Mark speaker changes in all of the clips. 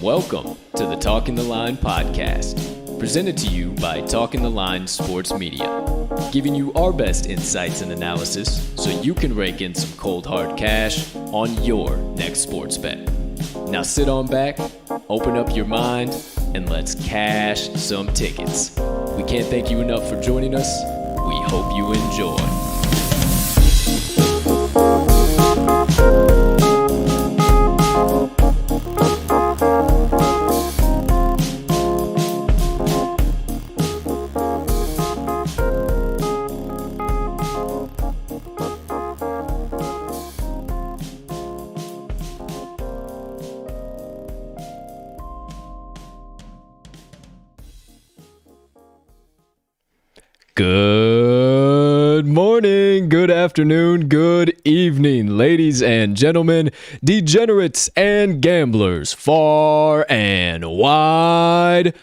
Speaker 1: Welcome to the Talking the Line podcast, presented to you by Talking the Line Sports Media, giving you our best insights and analysis so you can rake in some cold hard cash on your next sports bet. Now sit on back, open up your mind, and let's cash some tickets. We can't thank you enough for joining us. We hope you enjoy. Good morning, good afternoon, good evening, ladies and gentlemen, degenerates and gamblers far and wide.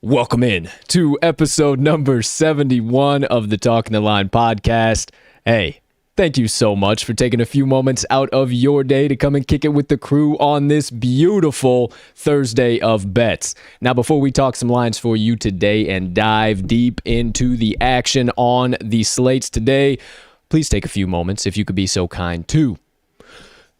Speaker 1: Welcome in to episode number 71 of the Talking the Line podcast. Hey, thank you so much for taking a few moments out of your day to come and kick it with the crew on this beautiful Thursday of bets. Now, before we talk some lines for you today and dive deep into the action on the slates today, please take a few moments, if you could be so kind, to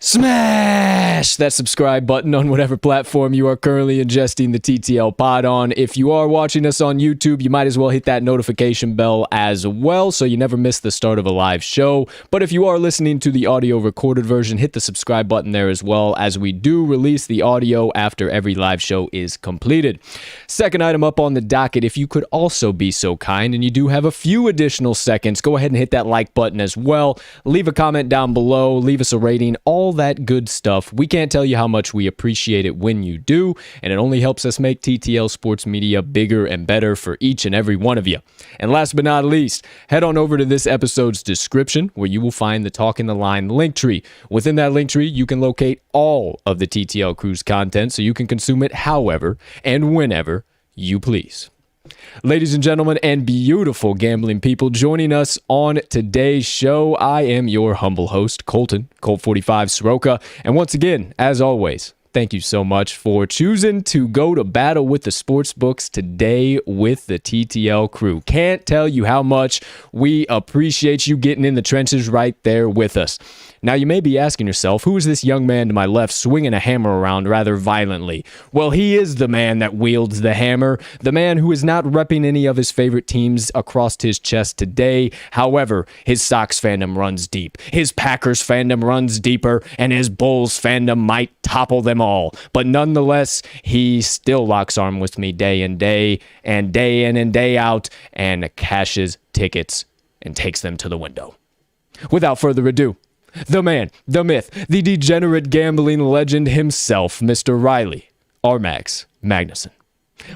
Speaker 1: smash that subscribe button on whatever platform you are currently ingesting the TTL Pod on. If you are watching us on YouTube, you might as well hit that notification bell as well so you never miss the start of a live show. But if you are listening to the audio recorded version, hit the subscribe button there as well, as we do release the audio after every live show is completed. Second item up on the docket, if you could also be so kind and you do have a few additional seconds, go ahead and hit that like button as well. Leave a comment down below, leave us a rating, all that good stuff. We can't tell you how much we appreciate it when you do, and it only helps us make TTL Sports Media bigger and better for each and every one of you. And last but not least, head on over to this episode's description where you will find the Talking the Line link tree. Within that link tree, you can locate all of the TTL Crew's content so you can consume it however and whenever you please. Ladies and gentlemen and beautiful gambling people, joining us on today's show, I am your humble host, Colt 45 Soroka. And once again, as always, thank you so much for choosing to go to battle with the sportsbooks today with the TTL crew. Can't tell you how much we appreciate you getting in the trenches right there with us. Now, you may be asking yourself, who is this young man to my left swinging a hammer around rather violently? Well, he is the man that wields the hammer, the man who is not repping any of his favorite teams across his chest today. However, his Sox fandom runs deep, his Packers fandom runs deeper, and his Bulls fandom might topple them all. But nonetheless, he still locks arms with me day in and day out, and cashes tickets and takes them to the window. Without further ado, the man, the myth, the degenerate gambling legend himself, Mr. Riley RMags Magnuson.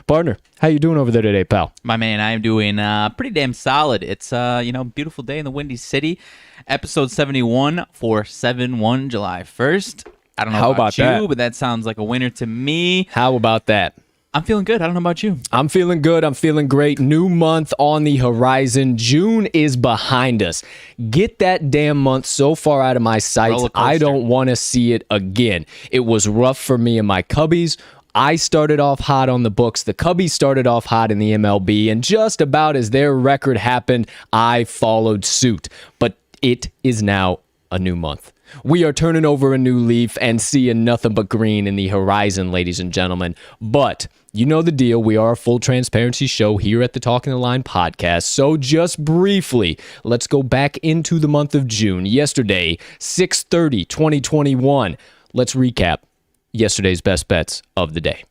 Speaker 1: Partner, how you doing over there today, pal?
Speaker 2: My man, I am doing pretty damn solid. It's beautiful day in the Windy City. Episode 71 for 7/1, July 1st. I don't know about you, but that sounds like a winner to me.
Speaker 1: How about that?
Speaker 2: I'm feeling good. I don't know about you.
Speaker 1: I'm feeling good. I'm feeling great. New month on the horizon. June is behind us. Get that damn month so far out of my sights. I don't want to see it again. It was rough for me and my Cubbies. I started off hot on the books. The Cubbies started off hot in the MLB. And just about as their record happened, I followed suit. But it is now a new month. We are turning over a new leaf and seeing nothing but green in the horizon, ladies and gentlemen. But you know the deal. We are a full transparency show here at the Talking the Line podcast. So just briefly, let's go back into the month of June. Yesterday, 6/30/2021. Let's recap yesterday's best bets of the day.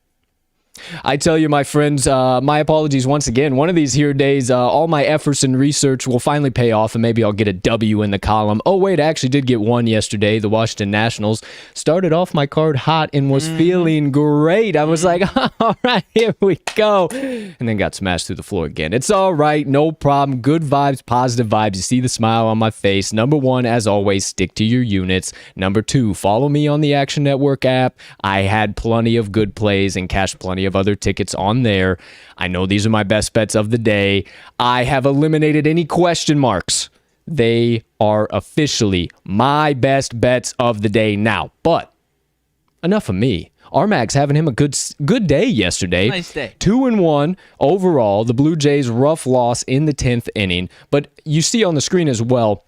Speaker 1: I tell you, my friends, my apologies once again. One of these here days, all my efforts and research will finally pay off, and maybe I'll get a W in the column. Oh, wait, I actually did get one yesterday. The Washington Nationals started off my card hot and was feeling great. I was like, all right, here we go. And then got smashed through the floor again. It's all right. No problem. Good vibes, positive vibes. You see the smile on my face. Number one, as always, stick to your units. Number two, follow me on the Action Network app. I had plenty of good plays and cashed plenty of other tickets on there. I know these are my best bets of the day. I have eliminated any question marks. They are officially my best bets of the day now. But enough of me. RMags having him a good day yesterday.
Speaker 2: Nice day.
Speaker 1: 2-1 overall. The Blue Jays rough loss in the 10th inning. But you see on the screen as well,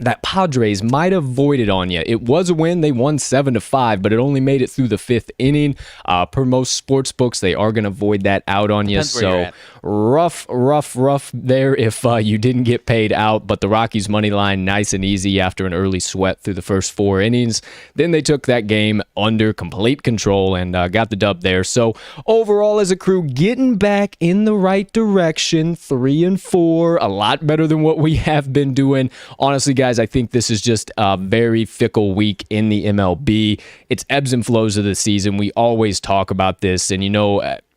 Speaker 1: that Padres might have voided on you. It was a win. They won 7-5, but it only made it through the 5th inning. Per most sports books, they are going to void that out on you. So rough there if you didn't get paid out. But the Rockies money line, nice and easy after an early sweat through the first 4 innings. Then they took that game under complete control and got the dub there. So overall, as a crew, getting back in the right direction, 3-4, a lot better than what we have been doing. Honestly, guys, I think this is just a very fickle week in the MLB. It's ebbs and flows of the season. We always talk about this, and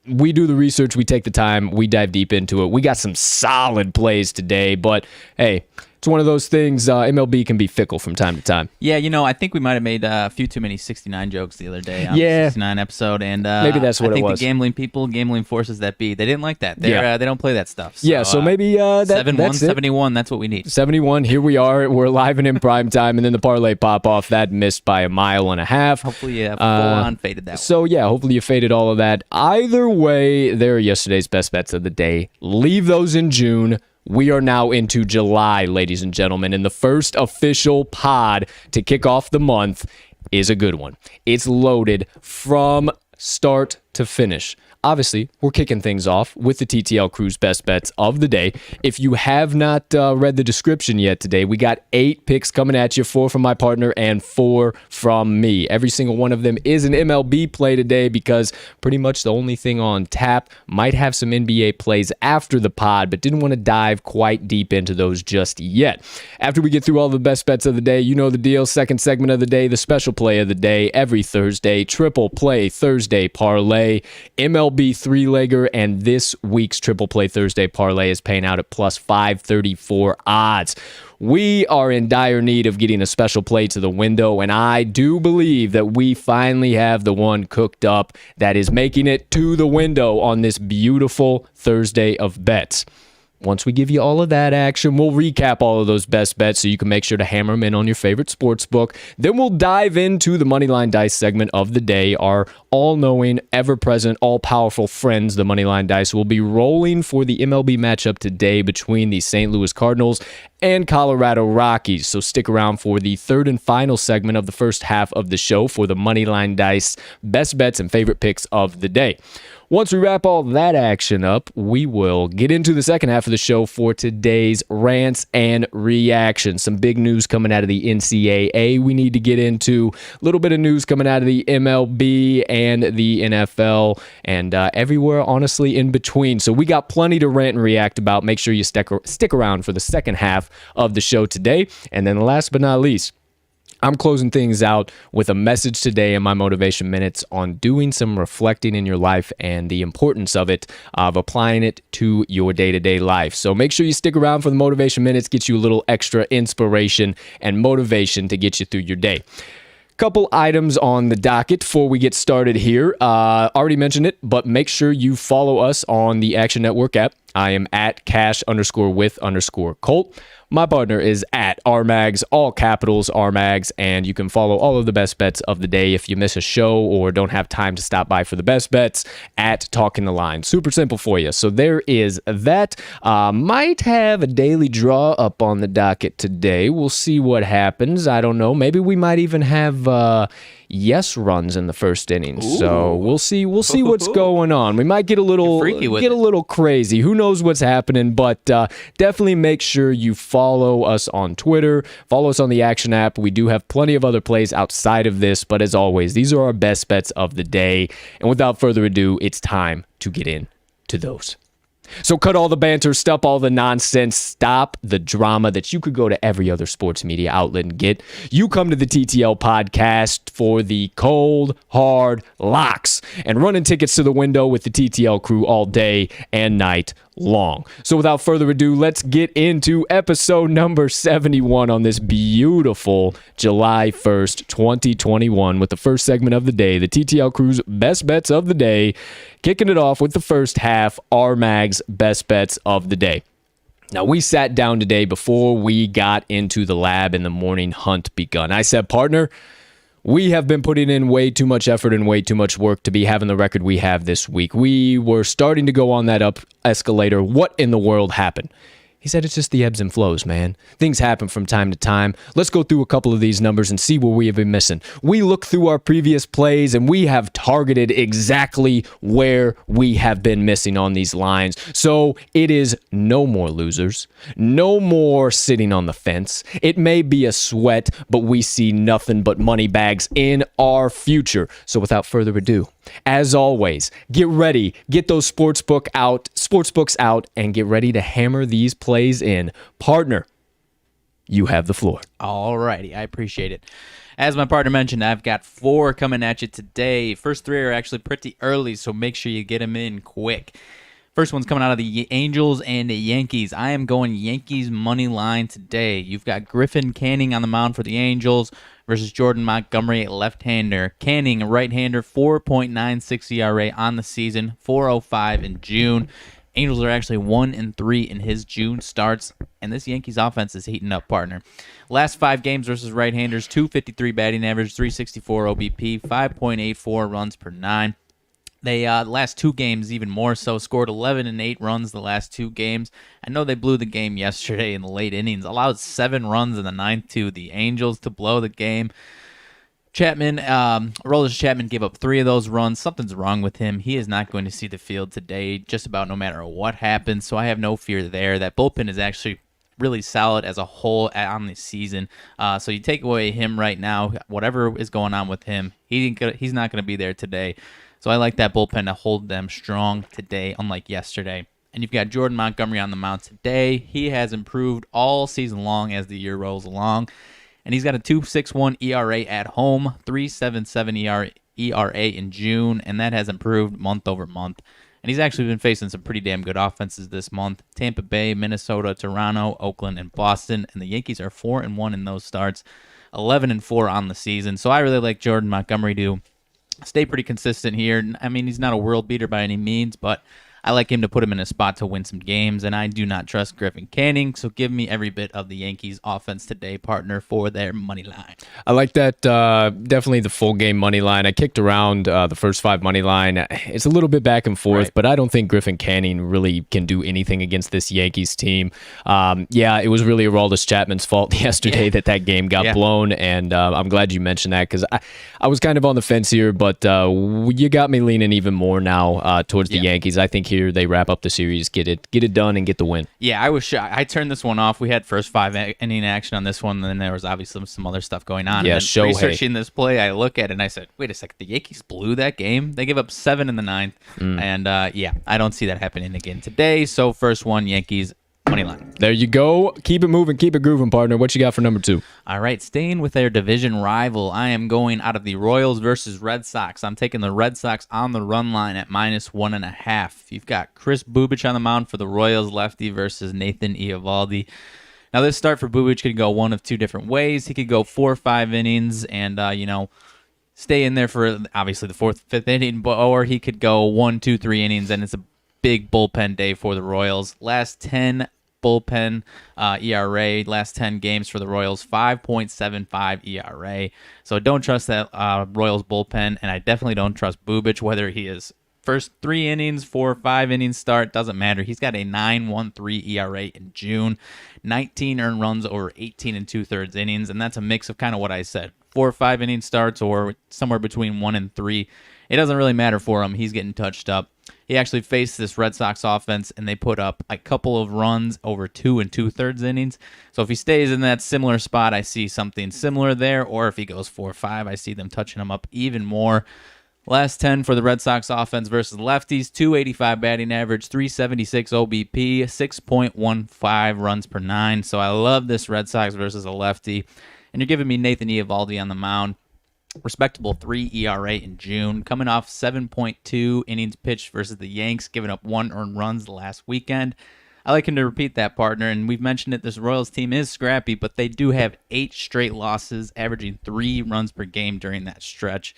Speaker 1: we do the research, we take the time, we dive deep into it. We got some solid plays today, but hey, it's one of those things. MLB can be fickle from time to time.
Speaker 2: Yeah, I think we might have made a few too many 69 jokes the other day on the 69 episode, and
Speaker 1: maybe that's what it was.
Speaker 2: I think the gambling forces that be, they didn't like that. They don't play that stuff. So,
Speaker 1: so maybe
Speaker 2: 7-1, 71. That's what we need.
Speaker 1: 71. Here we are. We're live and in prime time, and then the parlay pop off that missed by 1.5 miles.
Speaker 2: Hopefully, you full on faded that.
Speaker 1: So yeah, hopefully you faded all of that. Either way, there are yesterday's best bets of the day. Leave those in June. We are now into July, ladies and gentlemen, and the first official pod to kick off the month is a good one. It's loaded from start to finish. Obviously, we're kicking things off with the TTL Crew's best bets of the day. If you have not read the description yet today, we got 8 picks coming at you, 4 from my partner and 4 from me. Every single one of them is an MLB play today because pretty much the only thing on tap. Might have some NBA plays after the pod, but didn't want to dive quite deep into those just yet. After we get through all the best bets of the day, you know the deal. Second segment of the day, the special play of the day, every Thursday, Triple Play Thursday Parlay, MLB 3-legger, and this week's Triple Play Thursday Parlay is paying out at plus 534 odds. We are in dire need of getting a special play to the window, and I do believe that we finally have the one cooked up that is making it to the window on this beautiful Thursday of bets. Once we give you all of that action, we'll recap all of those best bets so you can make sure to hammer them in on your favorite sports book. Then we'll dive into the Moneyline Dice segment of the day. Our all-knowing, ever-present, all-powerful friends, the Moneyline Dice, will be rolling for the MLB matchup today between the St. Louis Cardinals and Colorado Rockies. So stick around for the third and final segment of the first half of the show for the Moneyline Dice best bets and favorite picks of the day. Once we wrap all that action up, we will get into the second half of the show for today's Rants and Reactions. Some big news coming out of the NCAA we need to get into. A little bit of news coming out of the MLB and the NFL and everywhere, honestly, in between. So we got plenty to rant and react about. Make sure you stick around for the second half of the show today. And then last but not least, I'm closing things out with a message today in my Motivation Minutes on doing some reflecting in your life and the importance of it, of applying it to your day-to-day life. So make sure you stick around for the Motivation Minutes, get you a little extra inspiration and motivation to get you through your day. Couple items on the docket before we get started here. Already mentioned it, but make sure you follow us on the Action Network app. I am at cash_with_Colt. My partner is at RMags, all capitals RMags, and you can follow all of the best bets of the day if you miss a show or don't have time to stop by for the best bets at Talking the Line. Super simple for you. So there is that. Might have a daily draw up on the docket today. We'll see what happens. I don't know. Maybe we might even have yes runs in the first inning. Ooh. So we'll see what's going on. We might get a little crazy. Who knows what's happening, but definitely make sure you follow us on Twitter, follow us on the Action app. We do have plenty of other plays outside of this, but as always, these are our best bets of the day. And without further ado, it's time to get into those. So cut all the banter, stop all the nonsense, stop the drama that you could go to every other sports media outlet and get. You come to the TTL podcast for the cold, hard locks and running tickets to the window with the TTL crew all day and night long. So without further ado, let's get into episode number 71 on this beautiful July 1st, 2021 with the first segment of the day, the TTL crew's best bets of the day, kicking it off with the first half, RMAG's best bets of the day. Now, we sat down today before we got into the lab and the morning hunt begun. I said, partner, We have been putting in way too much effort and way too much work to be having the record we have this week. We were starting to go on that up escalator. What in the world happened? He said it's just the ebbs and flows, man. Things happen from time to time. Let's go through a couple of these numbers and see where we have been missing. We look through our previous plays and we have targeted exactly where we have been missing on these lines. So it is no more losers, no more sitting on the fence. It may be a sweat, but we see nothing but money bags in our future. So without further ado, as always, get ready, get those sportsbooks out, and get ready to hammer these plays in. Partner, you have the floor.
Speaker 2: All righty, I appreciate it. As my partner mentioned, I've got 4 coming at you today. First 3 are actually pretty early, so make sure you get them in quick. First one's coming out of the Angels and the Yankees. I am going Yankees money line today. You've got Griffin Canning on the mound for the Angels versus Jordan Montgomery, a left-hander. Canning, a right-hander, 4.96 ERA on the season, 4.05 in June. Angels are actually 1-3 in his June starts, and this Yankees offense is heating up, partner. Last 5 games versus right-handers, 253 batting average, 364 OBP, 5.84 runs per 9. They last 2 games even more so, scored 11 and 8 runs the last 2 games. I know they blew the game yesterday in the late innings, allowed 7 runs in the 9th to the Angels to blow the game. Aroldis Chapman gave up 3 of those runs. Something's wrong with him. He is not going to see the field today, just about no matter what happens, so I have no fear there. That bullpen is actually really solid as a whole on the season. So you take away him right now, whatever is going on with him, he's not going to be there today. So I like that bullpen to hold them strong today, unlike yesterday. And you've got Jordan Montgomery on the mound today. He has improved all season long as the year rolls along. And he's got a 2.61 ERA at home, 3.77 ERA in June, and that has improved month over month. And he's actually been facing some pretty damn good offenses this month. Tampa Bay, Minnesota, Toronto, Oakland, and Boston. And the Yankees are 4-1 in those starts, 11-4 on the season. So I really like Jordan Montgomery to stay pretty consistent here. I mean, he's not a world beater by any means, but I like him to put him in a spot to win some games, and I do not trust Griffin Canning, so give me every bit of the Yankees offense today, partner, for their money line.
Speaker 1: I like that, definitely the full game money line. I kicked around the first 5 money line. It's a little bit back and forth, but I don't think Griffin Canning really can do anything against this Yankees team. It was really Aroldis Chapman's fault yesterday that game got blown, and I'm glad you mentioned that because I was kind of on the fence here, but you got me leaning even more now towards the Yankees. I think here they wrap up the series, get it done, and get the win.
Speaker 2: Yeah, I was shocked. I turned this one off. We had first 5 inning action on this one, and then there was obviously some other stuff going on.
Speaker 1: Yeah,
Speaker 2: and then researching this play, I look at it and I said, wait a second, the Yankees blew that game? They gave up 7 in the 9th, and I don't see that happening again today. So first one, Yankees money line.
Speaker 1: There you go. Keep it moving, keep it grooving, partner. What you got for number 2?
Speaker 2: All right, staying with their division rival, I am going out of the Royals versus Red Sox. I'm taking the Red Sox on the run line at -1.5. You've got Chris Bubich on the mound for the Royals, lefty, versus Nathan Eovaldi. Now, this start for Bubich could go one of 2 different ways. He could go 4 or 5 innings and, stay in there for, obviously, the 4th, 5th inning, or he could go 1, 2, 3 innings, and it's a big bullpen day for the Royals. Last 10 bullpen ERA, last 10 games for the Royals, 5.75 ERA. So don't trust that Royals bullpen, and I definitely don't trust Bubich, whether he is first 3 innings, 4 or 5 innings start, doesn't matter. He's got a 9.13 ERA in June, 19 earned runs over 18 2/3 innings, and that's a mix of kind of what I said, 4 or 5 inning starts or somewhere between 1 and 3. It doesn't really matter for him. He's getting touched up. He actually faced this Red Sox offense, and they put up a couple of runs over 2 2/3 innings. So if he stays in that similar spot, I see something similar there. Or if he goes 4 or 5, I see them touching him up even more. Last 10 for the Red Sox offense versus lefties, 285 batting average, 376 OBP, 6.15 runs per 9. So I love this Red Sox versus a lefty. And you're giving me Nathan Eovaldi on the mound. Respectable 3 ERA in June, coming off 7.2 innings pitched versus the Yanks, giving up 1 earned runs last weekend. I like him to repeat that, partner, and we've mentioned it. This Royals team is scrappy, but they do have 8 straight losses, averaging 3 runs per game during that stretch.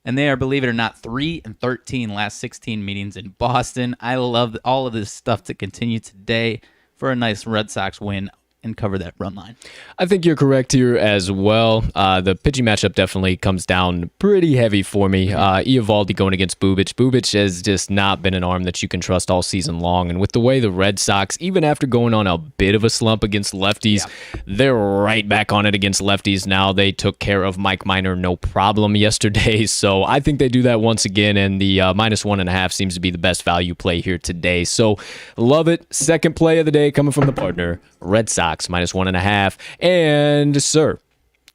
Speaker 2: And they are, believe it or not, 3-13 last 16 meetings in Boston. I love all of this stuff to continue today for a nice Red Sox win and cover that run line.
Speaker 1: I think you're correct here as well. The pitching matchup definitely comes down pretty heavy for me. Eovaldi going against Bubic. Bubic has just not been an arm that you can trust all season long. And with the way the Red Sox, even after going on a bit of a slump against lefties, they're right back on it against lefties now. They took care of Mike Minor no problem yesterday. So I think they do that once again. And the -1.5 seems to be the best value play here today. So love it. Second play of the day coming from the partner, Red Sox -1.5. And, sir,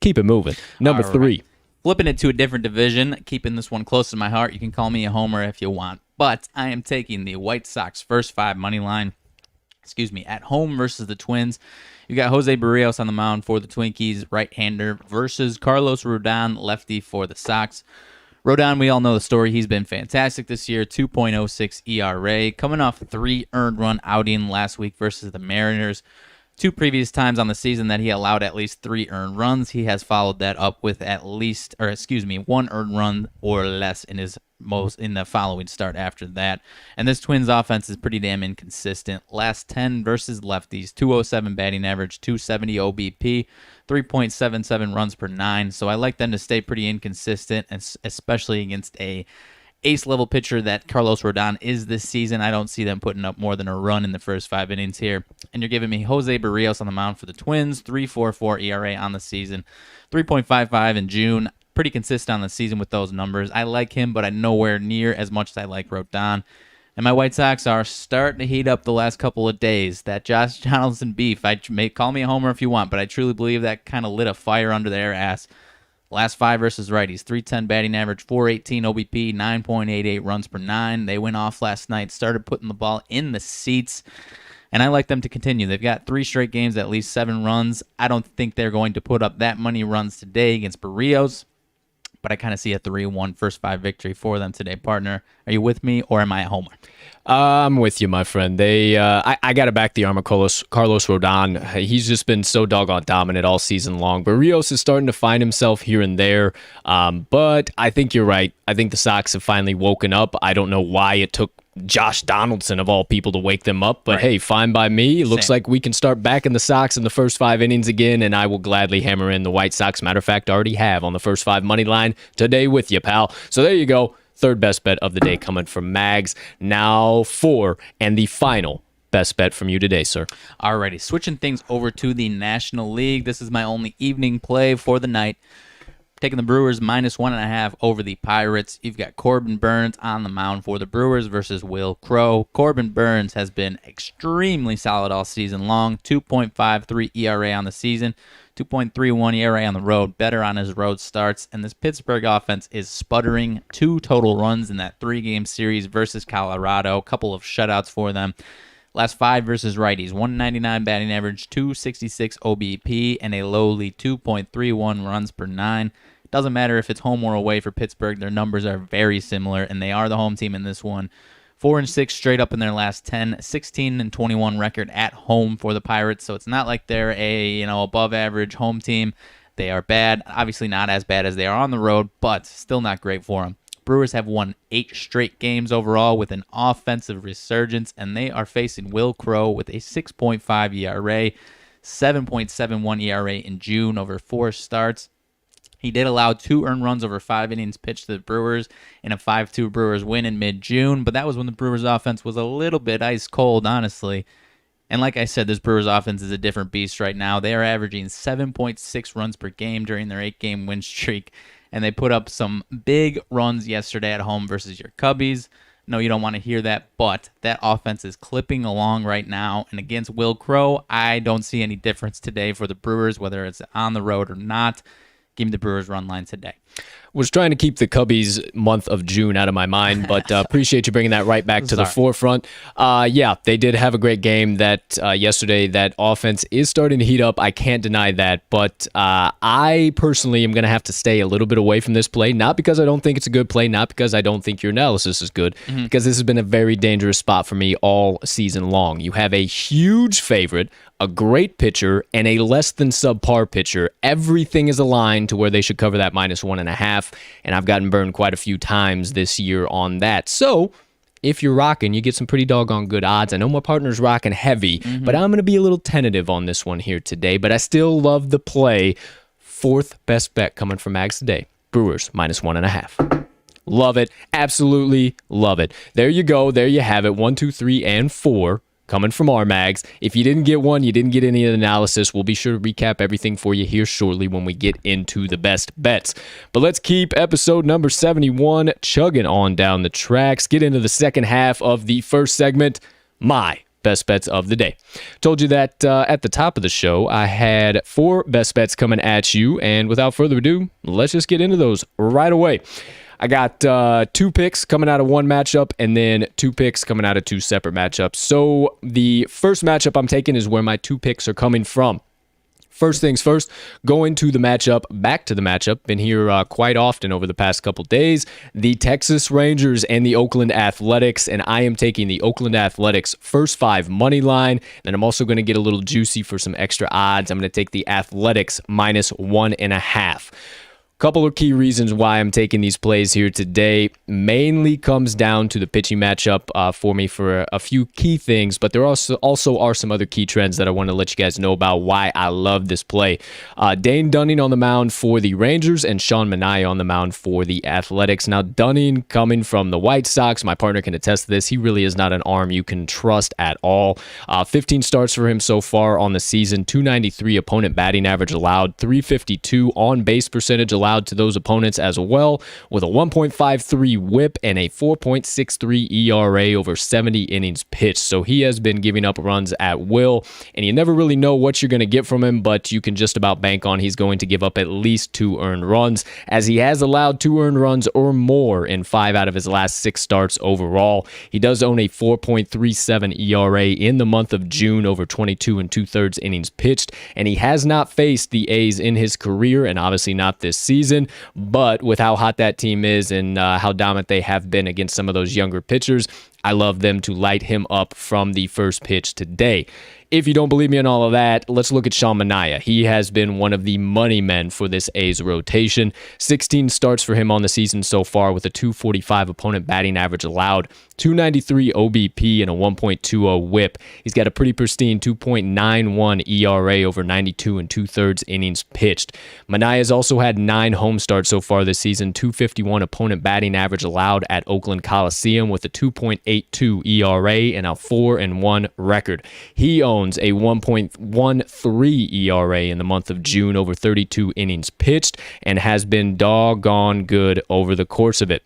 Speaker 1: keep it moving. Number 3.
Speaker 2: Flipping it to a different division, keeping this one close to my heart. You can call me a homer if you want, but I am taking the White Sox first 5 money line, at home versus the Twins. You got Jose Barrios on the mound for the Twinkies, right-hander, versus Carlos Rodon, lefty for the Sox. Rodon, we all know the story. He's been fantastic this year, 2.06 ERA, coming off 3 earned run outing last week versus the Mariners. 2 previous times on the season that he allowed at least 3 earned runs. He has followed that up with 1 earned run or less in the following start after that. And this Twins offense is pretty damn inconsistent. Last 10 versus lefties, 207 batting average, 270 OBP, 3.77 runs per 9. So I like them to stay pretty inconsistent, especially against a ace-level pitcher that Carlos Rodon is this season. I don't see them putting up more than a run in the first 5 innings here. And you're giving me Jose Barrios on the mound for the Twins, 3.44 ERA on the season, 3.55 in June. Pretty consistent on the season with those numbers. I like him, but I'm nowhere near as much as I like Rodon. And my White Sox are starting to heat up the last couple of days. That Josh Donaldson beef, call me a homer if you want, but I truly believe that kind of lit a fire under their ass. Last 5 versus righties, 310 batting average, 418 OBP, 9.88 runs per 9. They went off last night, started putting the ball in the seats, and I like them to continue. They've got 3 straight games, at least 7 runs. I don't think they're going to put up that many runs today against Barrios, but I kind of see a 3-1 first 5 victory for them today, partner. Are you with me, or am I a homer?
Speaker 1: I'm with you, my friend. I got to back the arm of Carlos Rodon. He's just been so doggone dominant all season long. Barrios is starting to find himself here and there, but I think you're right. I think the Sox have finally woken up. I don't know why it took Josh Donaldson, of all people, to wake them up, but hey, fine by me. It looks like we can start backing the Sox in the first 5 innings again, and I will gladly hammer in the White Sox. Matter of fact, I already have on the first 5 money line today with you, pal. So there you go. Third best bet of the day coming from Mags. Now 4, and the final best bet from you today, sir.
Speaker 2: Alrighty, switching things over to the National League. This is my only evening play for the night. Taking the Brewers -1.5 over the Pirates. You've got Corbin Burnes on the mound for the Brewers versus Will Crowe. Corbin Burnes has been extremely solid all season long. 2.53 ERA on the season. 2.31 ERA on the road, better on his road starts, and this Pittsburgh offense is sputtering. 2 total runs in that 3-game series versus Colorado, a couple of shutouts for them. Last 5 versus righties, 199 batting average, 266 OBP, and a lowly 2.31 runs per 9. Doesn't matter if it's home or away for Pittsburgh, their numbers are very similar, and they are the home team in this one. 4-6 straight up in their last 10, 16-21 record at home for the Pirates. So it's not like they're a above average home team. They are bad, obviously not as bad as they are on the road, but still not great for them. Brewers have won 8 straight games overall with an offensive resurgence, and they are facing Will Crowe with a 6.5 ERA, 7.71 ERA in June over 4 starts. He did allow 2 earned runs over 5 innings pitched to the Brewers in a 5-2 Brewers win in mid-June, but that was when the Brewers offense was a little bit ice cold, honestly. And like I said, this Brewers offense is a different beast right now. They are averaging 7.6 runs per game during their 8-game win streak, and they put up some big runs yesterday at home versus your Cubbies. No, you don't want to hear that, but that offense is clipping along right now, and against Will Crowe, I don't see any difference today for the Brewers, whether it's on the road or not. Give me the Brewers run line today.
Speaker 1: Was trying to keep the Cubbies month of June out of my mind, but appreciate you bringing that right back to the forefront. Yeah, they did have a great game yesterday. That offense is starting to heat up. I can't deny that, but I personally am going to have to stay a little bit away from this play, not because I don't think it's a good play, not because I don't think your analysis is good, because this has been a very dangerous spot for me all season long. You have a huge favorite, a great pitcher, and a less than subpar pitcher. Everything is aligned to where they should cover that -1.5, and I've gotten burned quite a few times this year on that. So if you're rocking, you get some pretty doggone good odds. I know my partner's rocking heavy, but I'm going to be a little tentative on this one here today. But I still love the play. Fourth best bet coming from Mags today. Brewers -1.5. Love it. Absolutely love it. There you go. There you have it. 1, 2, 3, and 4. Coming from RMags. If you didn't get one, you didn't get any of the analysis. We'll be sure to recap everything for you here shortly when we get into the best bets. But let's keep episode number 71 chugging on down the tracks. Get into the second half of the first segment, my best bets of the day. Told you that at the top of the show, I had 4 best bets coming at you. And without further ado, let's just get into those right away. I got 2 picks coming out of one matchup and then 2 picks coming out of 2 separate matchups. So the first matchup I'm taking is where my 2 picks are coming from. First things first, going to the matchup, back to the matchup. Been here quite often over the past couple days. The Texas Rangers and the Oakland Athletics, and I am taking the Oakland Athletics first 5 money line. And I'm also going to get a little juicy for some extra odds. I'm going to take the Athletics -1.5. Couple of key reasons why I'm taking these plays here today. Mainly comes down to the pitching matchup for me for a few key things, but there also are some other key trends that I want to let you guys know about why I love this play. Dane Dunning on the mound for the Rangers and Sean Manaea on the mound for the Athletics. Now, Dunning coming from the White Sox, my partner can attest to this. He really is not an arm you can trust at all. 15 starts for him so far on the season, 293 opponent batting average allowed, 352 on base percentage allowed to those opponents as well, with a 1.53 whip and a 4.63 ERA over 70 innings pitched. So he has been giving up runs at will, and you never really know what you're going to get from him, but you can just about bank on he's going to give up at least 2 earned runs, as he has allowed 2 earned runs or more in 5 out of his last 6 starts overall. He does own a 4.37 ERA in the month of June over 22 2/3 innings pitched, and he has not faced the A's in his career, and obviously not this season. But with how hot that team is and how dominant they have been against some of those younger pitchers, I love them to light him up from the first pitch today. If you don't believe me on all of that, let's look at Sean Manaea. He has been one of the money men for this A's rotation. 16 starts for him on the season so far with a 245 opponent batting average allowed, 293 OBP, and a 1.20 whip. He's got a pretty pristine 2.91 ERA over 92 2/3 innings pitched. Manaea has also had 9 home starts so far this season, 251 opponent batting average allowed at Oakland Coliseum with a 2.82 ERA and a 4-1 record. He owns a 1.13 ERA in the month of June over 32 innings pitched and has been doggone good over the course of it.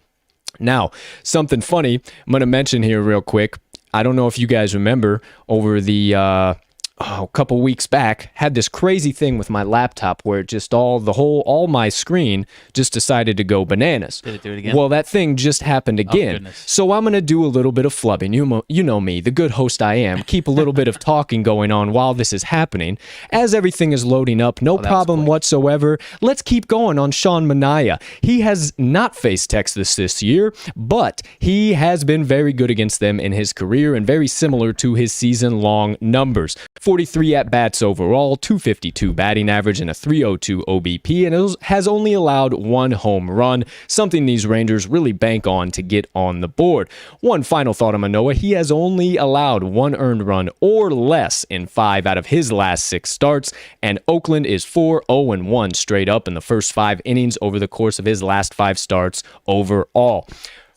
Speaker 1: Now, something funny I'm going to mention here real quick. I don't know if you guys remember over the a couple weeks back, had this crazy thing with my laptop where it just all my screen just decided to go bananas.
Speaker 2: Did it do it again?
Speaker 1: Well, that thing just happened again. So I'm going to do a little bit of flubbing. You know me, the good host I am. Keep a little bit of talking going on while this is happening. As everything is loading up, no problem whatsoever. Let's keep going on Sean Manaea. He has not faced Texas this year, but he has been very good against them in his career and very similar to his season-long numbers. 43 at-bats overall, 252 batting average, and a 302 OBP, and has only allowed 1 home run, something these Rangers really bank on to get on the board. One final thought on Manoah, he has only allowed 1 earned run or less in 5 out of his last 6 starts, and Oakland is 4-0-1 straight up in the first 5 innings over the course of his last 5 starts overall.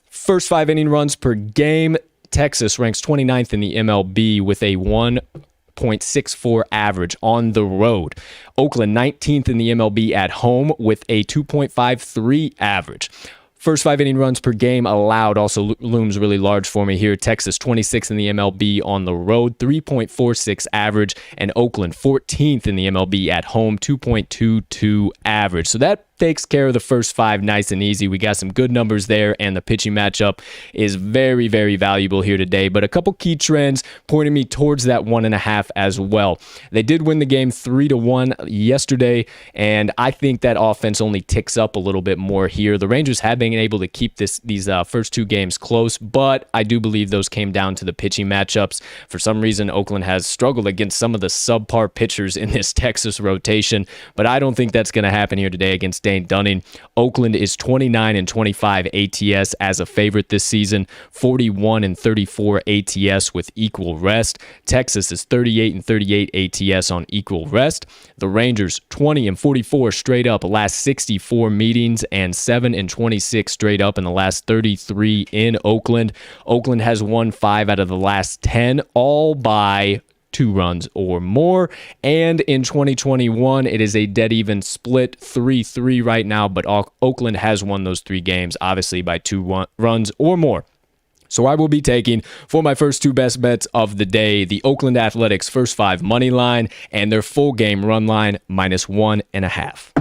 Speaker 1: First 5 inning runs per game, Texas ranks 29th in the MLB with a 1.64 average on the road. Oakland 19th in the MLB at home with a 2.53 average. First 5 inning runs per game allowed also looms really large for me here. Texas 26th in the MLB on the road, 3.46 average, and Oakland 14th in the MLB at home, 2.22 average. So that takes care of the first 5 nice and easy. We got some good numbers there, and the pitching matchup is very, very valuable here today. But a couple key trends pointing me towards that 1.5 as well. They did win the game 3-1 yesterday, and I think that offense only ticks up a little bit more here. The Rangers have been able to keep these first 2 games close, but I do believe those came down to the pitching matchups. For some reason, Oakland has struggled against some of the subpar pitchers in this Texas rotation, but I don't think that's going to happen here today against Dane Dunning. Oakland is 29-25 ATS as a favorite this season, 41-34 ATS with equal rest. Texas is 38-38 ATS on equal rest. The Rangers 20-44 straight up last 64 meetings and 7-26 straight up in the last 33 in Oakland. Oakland has won 5 out of the last 10, all by 2 runs or more. And in 2021, it is a dead even split 3-3 right now, but Oakland has won those 3 games, obviously by 2 runs or more. So I will be taking, for my first 2 best bets of the day, the Oakland Athletics first 5 money line and their full game run line -1.5.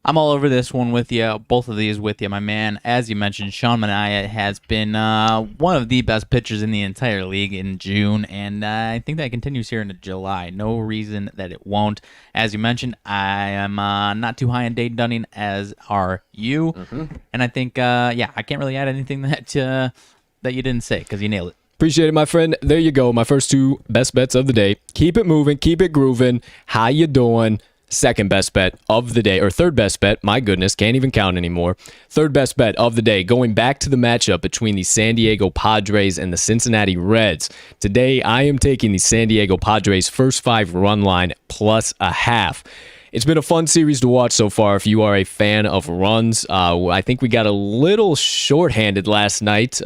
Speaker 2: I'm all over this one with you, both of these with you, my man. As you mentioned, Sean Manaea has been one of the best pitchers in the entire league in June, and I think that continues here into July. No reason that it won't. As you mentioned, I am not too high on Dane Dunning, as are you. And I think, I can't really add anything that you didn't say, because you nailed it.
Speaker 1: Appreciate it, my friend. There you go. My first 2 best bets of the day. Keep it moving. Keep it grooving. How you doing? Second best bet of the day, or third best bet, my goodness, can't even count anymore. Third best bet of the day, going back to the matchup between the San Diego Padres and the Cincinnati Reds. Today, I am taking the San Diego Padres first 5 run line +0.5. It's been a fun series to watch so far if you are a fan of runs. I think we got a little shorthanded last night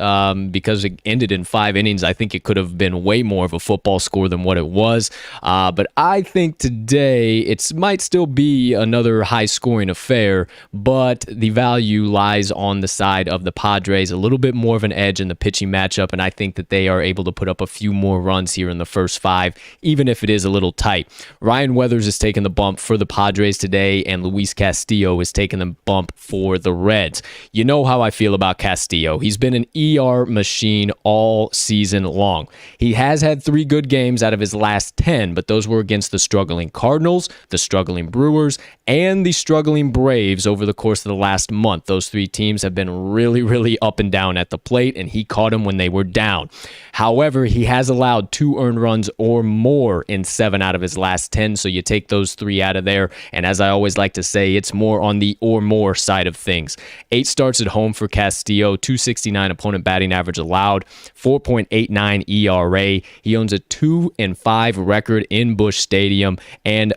Speaker 1: because it ended in 5 innings. I think it could have been way more of a football score than what it was. But I think today it might still be another high-scoring affair, but the value lies on the side of the Padres, a little bit more of an edge in the pitching matchup, and I think that they are able to put up a few more runs here in the first 5, even if it is a little tight. Ryan Weathers is taking the bump for the Padres today, and Luis Castillo is taking the bump for the Reds. You know how I feel about Castillo. He's been an ER machine all season long. He has had 3 good games out of his last 10, but those were against the struggling Cardinals, the struggling Brewers, and the struggling Braves over the course of the last month. Those 3 teams have been really, really up and down at the plate, and he caught them when they were down. However, he has allowed 2 earned runs or more in 7 out of his last 10, so you take those 3 out of there, and as I always like to say, it's more on the or more side of things. 8 starts at home for Castillo, 269 opponent batting average allowed, 4.89 ERA. He owns a 2-5 record in Busch Stadium, and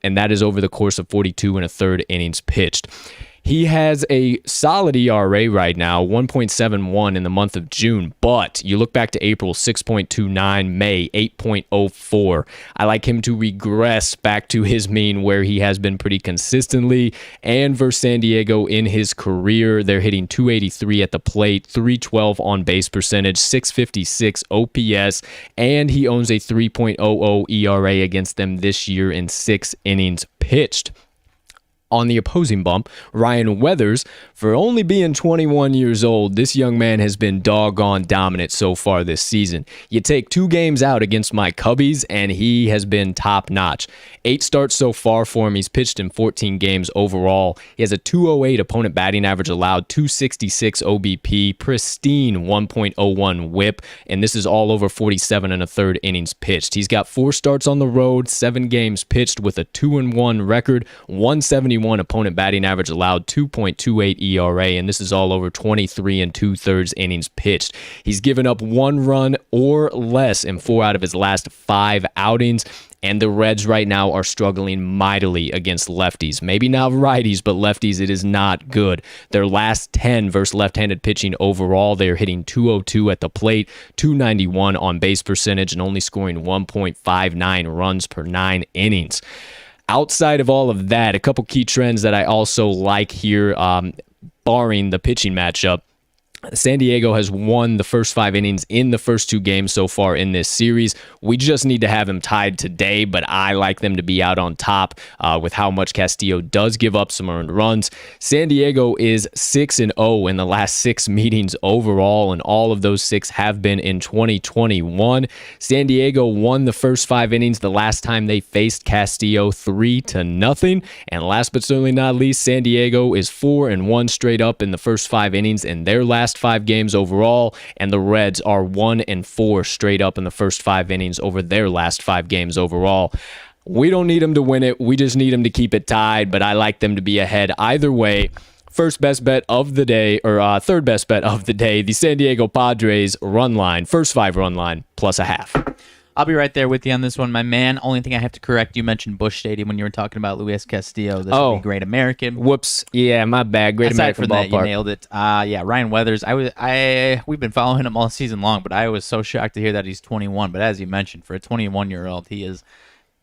Speaker 1: that is over the course of 42 1/3 innings pitched. He has a solid ERA right now, 1.71 in the month of June, but you look back to April, 6.29, May, 8.04. I like him to regress back to his mean where he has been pretty consistently, and versus San Diego in his career, they're hitting 283 at the plate, 312 on base percentage, 656 OPS, and he owns a 3.00 ERA against them this year in 6 innings pitched. On the opposing bump, Ryan Weathers, for only being 21 years old, this young man has been doggone dominant so far this season. You take 2 games out against my Cubbies, and he has been top-notch. 8 starts so far for him. He's pitched in 14 games overall. He has a 208 opponent batting average allowed, 266 OBP, pristine 1.01 whip, and this is all over 47 1/3 innings pitched. He's got 4 starts on the road, 7 games pitched with a 2-1 record, 171 opponent batting average allowed, 2.28 ERA, and this is all over 23 2/3 innings pitched. He's given up 1 run or less in 4 out of his last 5 outings, and the Reds right now are struggling mightily against lefties. Maybe not righties, but lefties, it is not good. Their last 10 versus left-handed pitching overall, they're hitting 202 at the plate, 291 on base percentage, and only scoring 1.59 runs per 9 innings. Outside of all of that, a couple key trends that I also like here, barring the pitching matchup. San Diego has won the first 5 innings in the first 2 games so far in this series. We just need to have them tied today, but I like them to be out on top with how much Castillo does give up some earned runs. San Diego is 6-0 in the last 6 meetings overall, and all of those 6 have been in 2021. San Diego won the first 5 innings the last time they faced Castillo 3-0. And last but certainly not least, San Diego is 4-1 straight up in the first 5 innings in their last 5 games overall, and the Reds are 1-4 straight up in the first 5 innings over their last 5 games overall. We don't need them to win it. We just need them to keep it tied, but I like them to be ahead either way. First best bet of the day, or third best bet of the day, the San Diego Padres run line, first 5 run line, plus a half.
Speaker 2: I'll be right there with you on this one, my man. Only thing I have to correct, you mentioned Busch Stadium when you were talking about Luis Castillo. This would be Great American.
Speaker 1: Whoops. Yeah, my bad. Great American
Speaker 2: Aside from
Speaker 1: ballpark.
Speaker 2: that, you nailed it. Yeah, Ryan Weathers. We've been following him all season long, but I was so shocked to hear that he's 21. But as you mentioned, for a 21-year-old, he is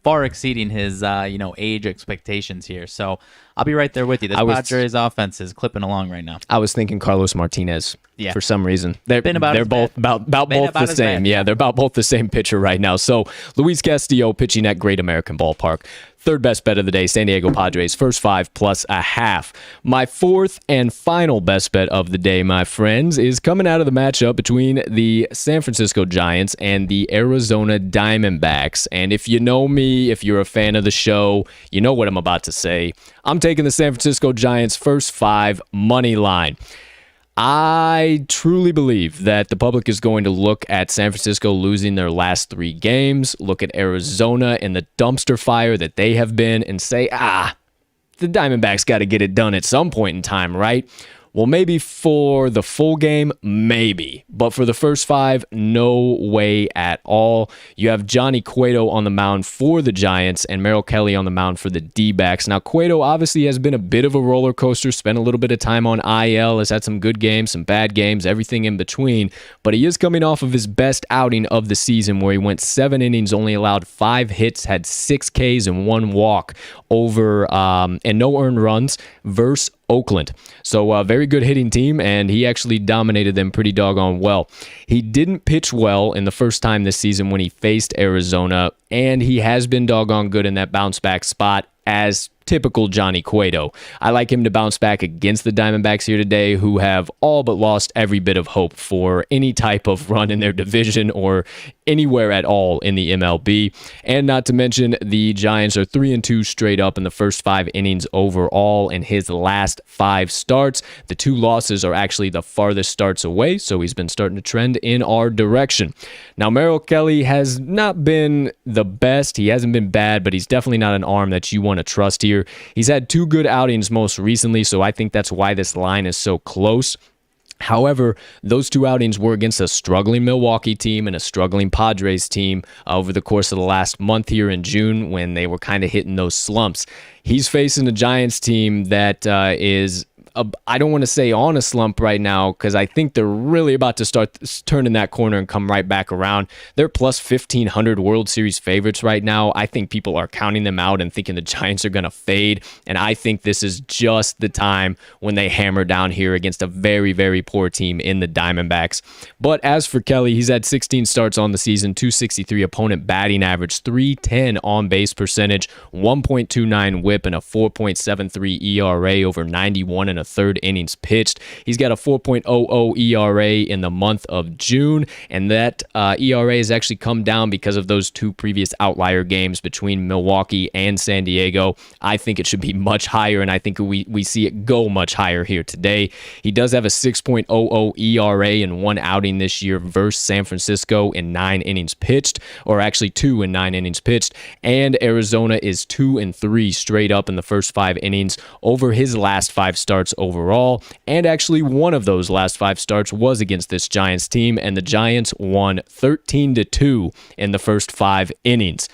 Speaker 2: far exceeding his age expectations here. So I'll be right there with you. This Padres offense is clipping along right now.
Speaker 1: I was thinking Carlos Martinez. Yeah. For some reason. They're both about both the same. Yeah, they're about both the same pitcher right now. So Luis Castillo pitching at Great American Ballpark. Third best bet of the day, San Diego Padres, first 5 plus a half. My fourth and final best bet of the day, my friends, is coming out of the matchup between the San Francisco Giants and the Arizona Diamondbacks. And if you know me, if you're a fan of the show, you know what I'm about to say. I'm taking the San Francisco Giants first 5 money line. I truly believe that the public is going to look at San Francisco losing their last 3 games, look at Arizona and the dumpster fire that they have been, and say, the Diamondbacks got to get it done at some point in time, right? Well, maybe for the full game, maybe. But for the first 5, no way at all. You have Johnny Cueto on the mound for the Giants and Merrill Kelly on the mound for the D-backs. Now, Cueto obviously has been a bit of a roller coaster, spent a little bit of time on IL, has had some good games, some bad games, everything in between. But he is coming off of his best outing of the season where he went 7 innings, only allowed 5 hits, had 6 Ks and 1 walk over and no earned runs versus Oakland. So a very good hitting team, and he actually dominated them pretty doggone well. He didn't pitch well in the first time this season when he faced Arizona, and he has been doggone good in that bounce back spot as typical Johnny Cueto. I like him to bounce back against the Diamondbacks here today, who have all but lost every bit of hope for any type of run in their division or anywhere at all in the MLB. And not to mention, the Giants are 3-2 straight up in the first 5 innings overall in his last 5 starts. The 2 losses are actually the farthest starts away, so he's been starting to trend in our direction. Now, Merrill Kelly has not been the best. He hasn't been bad, but he's definitely not an arm that you want to trust here. He's had 2 good outings most recently, so I think that's why this line is so close. However, those 2 outings were against a struggling Milwaukee team and a struggling Padres team over the course of the last month here in June when they were kind of hitting those slumps. He's facing a Giants team that is I don't want to say on a slump right now because I think they're really about to start turning that corner and come right back around. They're plus 1,500 World Series favorites right now. I think people are counting them out and thinking the Giants are going to fade, and I think this is just the time when they hammer down here against a very, very poor team in the Diamondbacks. But as for Kelly, he's had 16 starts on the season, 263 opponent batting average, 310 on-base percentage, 1.29 whip, and a 4.73 ERA over 91 and a third innings pitched. He's got a 4.00 ERA in the month of June, and that ERA has actually come down because of those 2 previous outlier games between Milwaukee and San Diego. I think it should be much higher, and I think we see it go much higher here today. He does have a 6.00 ERA in 1 outing this year versus San Francisco in 9 innings pitched, or actually 2 in 9 innings pitched, and Arizona is 2-3 straight up in the first 5 innings over his last 5 starts overall, and actually one of those last 5 starts was against this Giants team, and the Giants won 13-2 in the first 5 innings.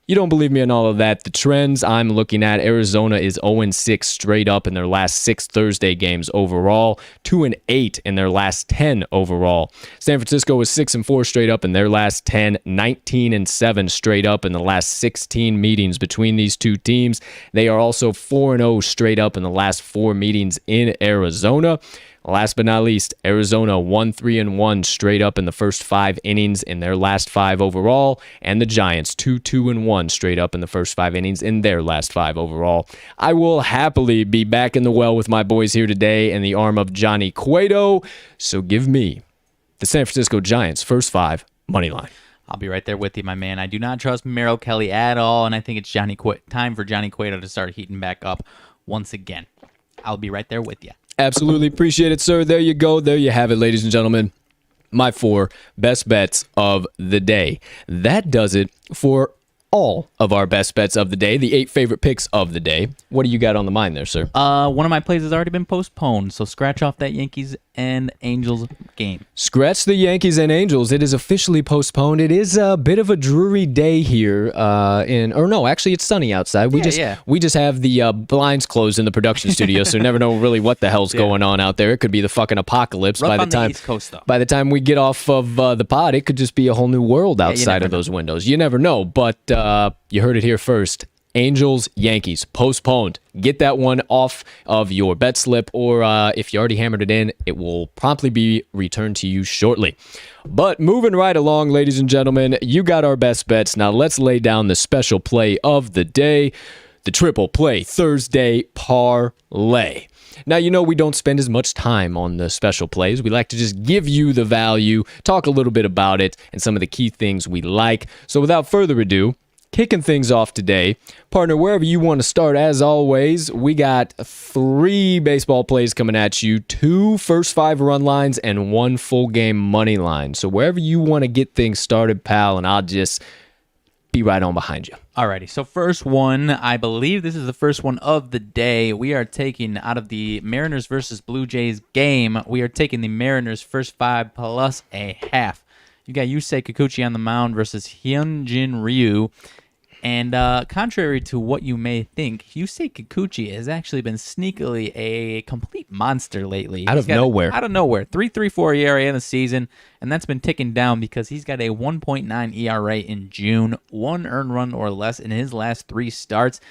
Speaker 1: You don't believe me on all of that. The trends I'm looking at, Arizona is 0-6 straight up in their last 6 Thursday games overall, 2-8 in their last 10 overall. San Francisco is 6-4 straight up in their last 10, 19-7 straight up in the last 16 meetings between these 2 teams. They are also 4-0 straight up in the last 4 meetings in Arizona. Last but not least, Arizona 1-3-1 straight up in the first 5 innings in their last 5 overall, and the Giants 2-2-1 straight up in the first 5 innings in their last 5 overall. I will happily be back in the well with my boys here today in the arm of Johnny Cueto, so give me the San Francisco Giants first 5 money line.
Speaker 2: I'll be right there with you, my man. I do not trust Merrill Kelly at all, and I think it's time for Johnny Cueto to start heating back up once again. I'll be right there with you.
Speaker 1: Absolutely appreciate it, sir. There you go. There you have it, ladies and gentlemen. My 4 best bets of the day. That does it for all of our best bets of the day, the 8 favorite picks of the day. What do you got on the mind there, sir?
Speaker 2: One of my plays has already been postponed, so scratch off that Yankees and Angels game.
Speaker 1: Scratch the Yankees and Angels. It is officially postponed. It is a bit of a dreary day here actually it's sunny outside. We just have the blinds closed in the production studio, so you never know really what the hell's going on out there. It could be the fucking apocalypse
Speaker 2: by the East Coast, though.
Speaker 1: By the time we get off of the pod, it could just be a whole new world outside of those windows. You never know, but you heard it here first. Angels, Yankees, postponed. Get that one off of your bet slip, or if you already hammered it in, it will promptly be returned to you shortly. But moving right along, ladies and gentlemen, you got our best bets. Now let's lay down the special play of the day, the Triple Play Thursday Parlay. Now, we don't spend as much time on the special plays. We like to just give you the value, talk a little bit about it, and some of the key things we like. So without further ado, kicking things off today, partner, wherever you want to start, as always, we got 3 baseball plays coming at you, 2 first 5 run lines, and 1 full game money line. So wherever you want to get things started, pal, and I'll just be right on behind you.
Speaker 2: Alrighty, so first one, I believe this is the first one of the day. We are taking, out of the Mariners versus Blue Jays game, we are taking the Mariners first 5 plus a half. You got Yusei Kikuchi on the mound versus Hyunjin Ryu. And contrary to what you may think, Yusei Kikuchi has actually been sneakily a complete monster lately.
Speaker 1: Out of nowhere.
Speaker 2: 3.34 ERA in the season, and that's been ticking down because he's got a 1.9 ERA in June, 1 earned run or less in his last 3 starts.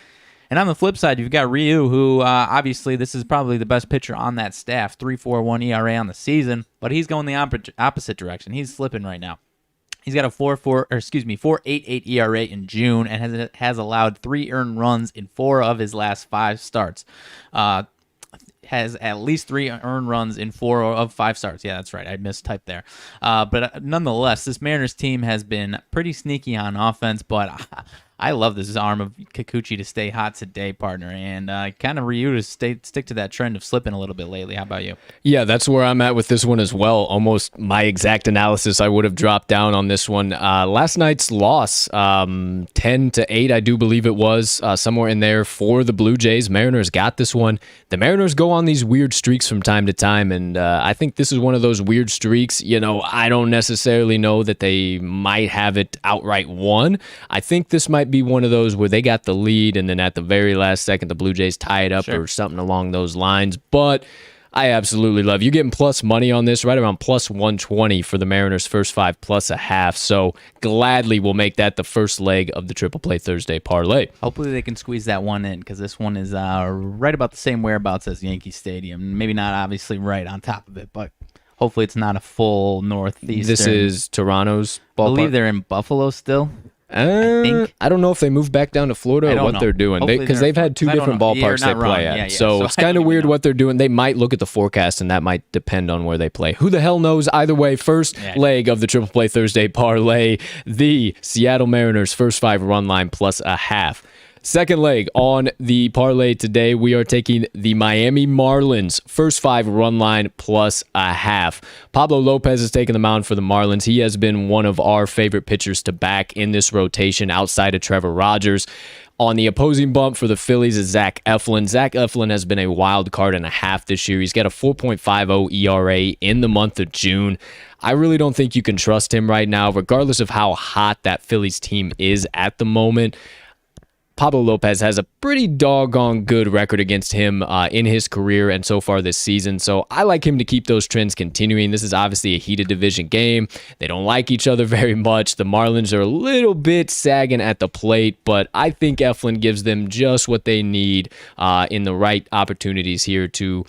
Speaker 2: And on the flip side, you've got Ryu, who obviously this is probably the best pitcher on that staff, 3.41 ERA on the season, but he's going the opposite direction. He's slipping right now. He's got a 4.88 ERA in June and has allowed 3 earned runs in 4 of his last 5 starts. Has at least 3 earned runs in 4 of 5 starts. Yeah, that's right. I mistyped there. But nonetheless, this Mariners team has been pretty sneaky on offense, but I love this arm of Kikuchi to stay hot today, partner, and kind of Ryu to stick to that trend of slipping a little bit lately. How about you?
Speaker 1: Yeah, that's where I'm at with this one as well. Almost my exact analysis I would have dropped down on this one. Last night's loss, 10-8, I do believe it was, somewhere in there for the Blue Jays. Mariners got this one. The Mariners go on these weird streaks from time to time, and I think this is one of those weird streaks. I don't necessarily know that they might have it outright won. I think this might be one of those where they got the lead and then at the very last second the Blue Jays tie it up or something along those lines. But I absolutely love you getting plus money on this, right around plus 120 for the Mariners first 5 plus a half. So gladly we'll make that the first leg of the Triple Play Thursday Parlay.
Speaker 2: Hopefully they can squeeze that one in, because this one is right about the same whereabouts as Yankee Stadium. Maybe not obviously right on top of it, but hopefully it's not a full northeastern.
Speaker 1: This is Toronto's ballpark.
Speaker 2: I believe they're in Buffalo still. I
Speaker 1: don't know if they moved back down to Florida or what they're doing, because they've had 2 different ballparks they play at. So it's kind of weird what they're doing. They might look at the forecast, and that might depend on where they play. Who the hell knows? Either way, first leg of the Triple Play Thursday Parlay, the Seattle Mariners first 5 run line plus a half. Second leg on the parlay today, we are taking the Miami Marlins first 5 run line plus a half. Pablo Lopez is taking the mound for the Marlins. He has been one of our favorite pitchers to back in this rotation outside of Trevor Rogers. On the opposing bump for the Phillies is Zach Eflin. Zach Eflin has been a wild card and a half this year. He's got a 4.50 ERA in the month of June. I really don't think you can trust him right now, regardless of how hot that Phillies team is at the moment. Pablo Lopez has a pretty doggone good record against him in his career and so far this season, so I like him to keep those trends continuing. This is obviously a heated division game. They don't like each other very much. The Marlins are a little bit sagging at the plate, but I think Eflin gives them just what they need in the right opportunities here to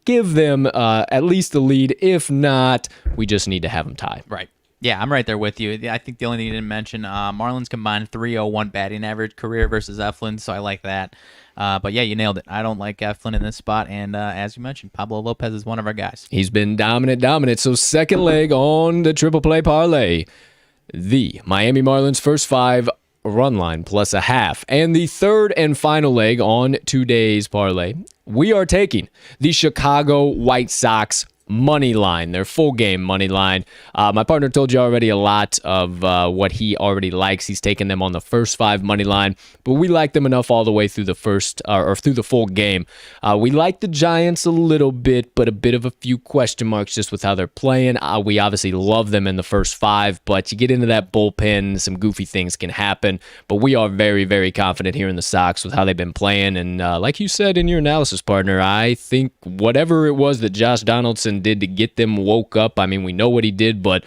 Speaker 1: give them at least the lead. If not, we just need to have them tie.
Speaker 2: Right. Yeah, I'm right there with you. I think the only thing you didn't mention, Marlins combined 3.01 batting average career versus Eflin, so I like that. But yeah, you nailed it. I don't like Eflin in this spot, and as you mentioned, Pablo Lopez is one of our guys.
Speaker 1: He's been dominant. So second leg on the Triple Play Parlay, the Miami Marlins first 5 run line plus a half. And the third and final leg on today's parlay, we are taking the Chicago White Sox money line, their full game money line. My partner told you already a lot of what he already likes. He's taken them on the first 5 money line, but we like them enough all the way through the first or through the full game. We like the Giants a little bit, but a bit of a few question marks just with how they're playing. We obviously love them in the first 5, but you get into that bullpen, some goofy things can happen. But we are very, very confident here in the Sox with how they've been playing. And like you said in your analysis, partner, I think whatever it was that Josh Donaldson did to get them woke up, I mean, we know what he did, but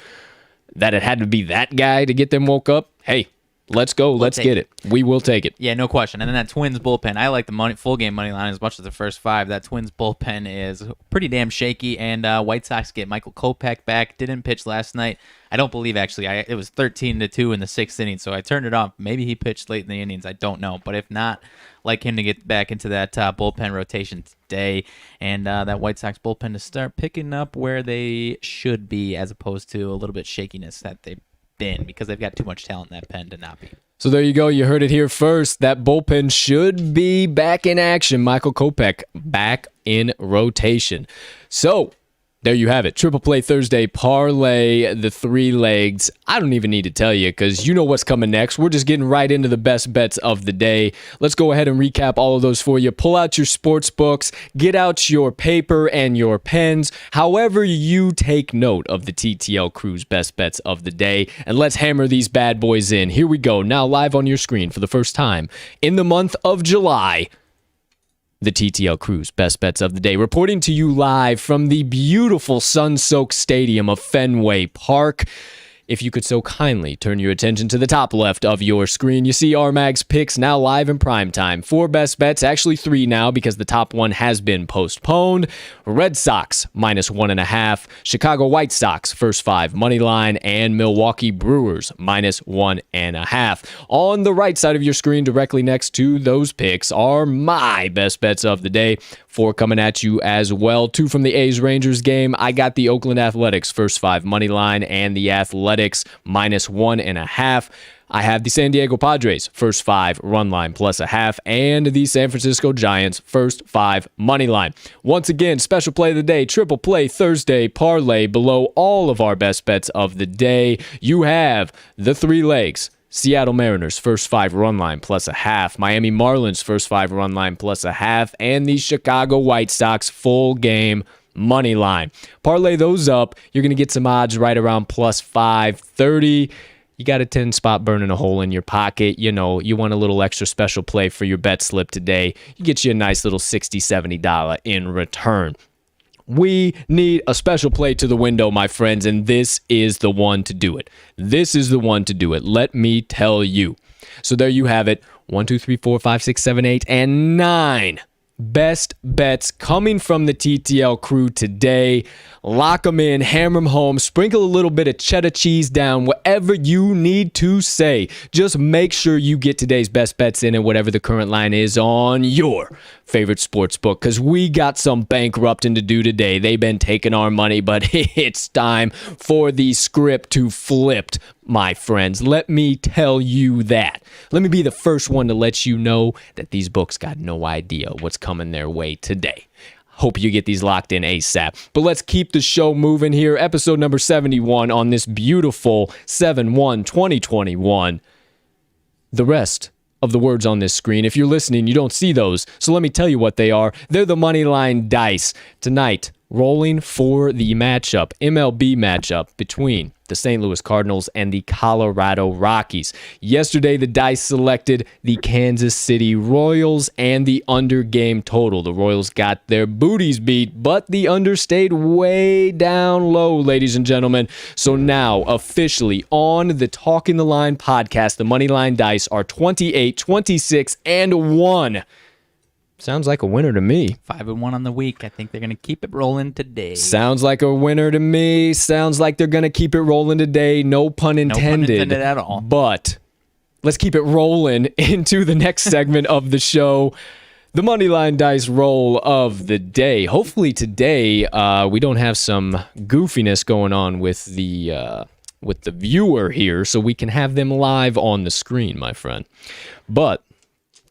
Speaker 1: that it had to be that guy to get them woke up, hey, let's go. Let's get it. We will take it.
Speaker 2: Yeah, no question. And then that Twins bullpen, I like the full game money line as much as the first 5. That Twins bullpen is pretty damn shaky. And White Sox get Michael Kopech back. Didn't pitch last night. I don't believe, actually. It was 13-2 in the 6th inning, so I turned it off. Maybe he pitched late in the innings. I don't know. But if not, like him to get back into that bullpen rotation today. And that White Sox bullpen to start picking up where they should be as opposed to a little bit shakiness that they've been, because they've got too much talent in that pen to not be.
Speaker 1: So there you go. You heard it here first. That bullpen should be back in action. Michael Kopech back in rotation. So there you have it. Triple Play Thursday Parlay, the 3 legs. I don't even need to tell you because you know what's coming next. We're just getting right into the best bets of the day. Let's go ahead and recap all of those for you. Pull out your sports books. Get out your paper and your pens. However you take note of the TTL crew's best bets of the day. And let's hammer these bad boys in. Here we go. Now live on your screen for the first time in the month of July. The TTL crew's best bets of the day, reporting to you live from the beautiful sun-soaked stadium of Fenway Park. If you could so kindly turn your attention to the top left of your screen, you see RMACS picks now live in prime time. 4 best bets, actually 3 now because the top one has been postponed. Red Sox -1.5, Chicago White Sox first 5 money line, and Milwaukee Brewers -1.5. On the right side of your screen, directly next to those picks, are my best bets of the day. 4 coming at you as well. 2 from the A's-Rangers game. I got the Oakland Athletics first 5 money line and the Athletics -1.5. I have the San Diego Padres first 5 run line +0.5 and the San Francisco Giants first 5 money line. Once again, special play of the day, Triple Play Thursday Parlay. Below all of our best bets of the day, you have the 3 legs. Seattle Mariners first 5 run line +0.5, Miami Marlins first 5 run line +0.5, and the Chicago White Sox full game money line. Parlay those up, you're going to get some odds right around +530. You got a 10 spot burning a hole in your pocket. You know, you want a little extra special play for your bet slip today. You get you a nice little $60, $70 in return. We need a special play to the window, my friends, and this is the one to do it. This is the one to do it. Let me tell you. So there you have it. 1, 2, 3, 4, 5, 6, 7, 8, and 9 best bets coming from the TTL crew today. Lock them in, hammer them home, sprinkle a little bit of cheddar cheese down, whatever you need to say. Just make sure you get today's best bets in and whatever the current line is on your favorite sports book, because we got some bankrupting to do today. They've been taking our money, but it's time for the script to flip, my friends. Let me tell you that. Let me be the first one to let you know that these books got no idea what's coming their way today. Hope you get these locked in ASAP. But let's keep the show moving here. Episode number 71 on this beautiful 7/1/2021. The rest of the words on this screen, if you're listening, you don't see those. So let me tell you what they are. They're the Moneyline Dice. Tonight, rolling for the matchup, MLB matchup between the St. Louis Cardinals and the Colorado Rockies. Yesterday, the dice selected the Kansas City Royals and the under game total. The Royals got their booties beat, but the under stayed way down low, ladies and gentlemen. So now, officially on the Talking the Line podcast, the Moneyline Dice are 28, 26, and 1. Sounds like a winner to me.
Speaker 2: 5-1 on the week. I think they're going to keep it rolling today.
Speaker 1: Sounds like a winner to me. Sounds like they're going to keep it rolling today. No pun intended.
Speaker 2: No pun intended at all.
Speaker 1: But let's keep it rolling into the next segment of the show. The Moneyline Dice roll of the day. Hopefully today we don't have some goofiness going on with the viewer here, so we can have them live on the screen, my friend. But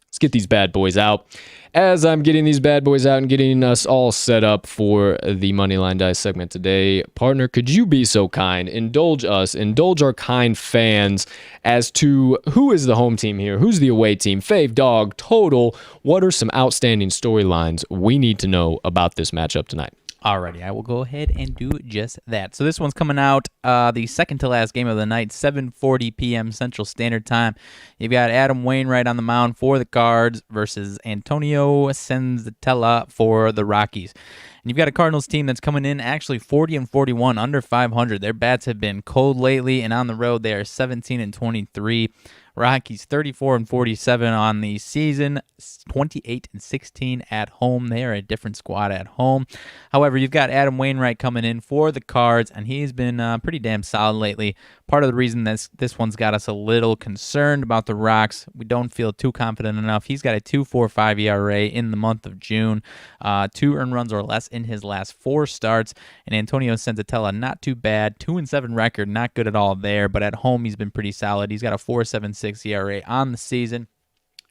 Speaker 1: let's get these bad boys out. As I'm getting these bad boys out and getting us all set up for the Moneyline Dice segment today, partner, could you be so kind, indulge our kind fans as to who is the home team here, who's the away team, fave, dog, total, what are some outstanding storylines we need to know about this matchup tonight?
Speaker 2: Alrighty, I will go ahead and do just that. So this one's coming out the second to last game of the night, 7:40 p.m. Central Standard Time. You've got Adam Wainwright on the mound for the Cards versus Antonio Senzatella for the Rockies. And you've got a Cardinals team that's coming in actually 40-41, under 500. Their bats have been cold lately, and on the road they are 17-23. Rockies 34-47 on the season, 28-16 at home. They are a different squad at home. However, you've got Adam Wainwright coming in for the Cards, and he's been pretty damn solid lately. Part of the reason this one's got us a little concerned about the Rocks, we don't feel too confident enough. He's got a 2.45 ERA in the month of June, 2 earned runs or less in his last 4 starts, and Antonio Senzatella, not too bad, 2-7 record, not good at all there, but at home he's been pretty solid. He's got a 4.76 ERA on the season.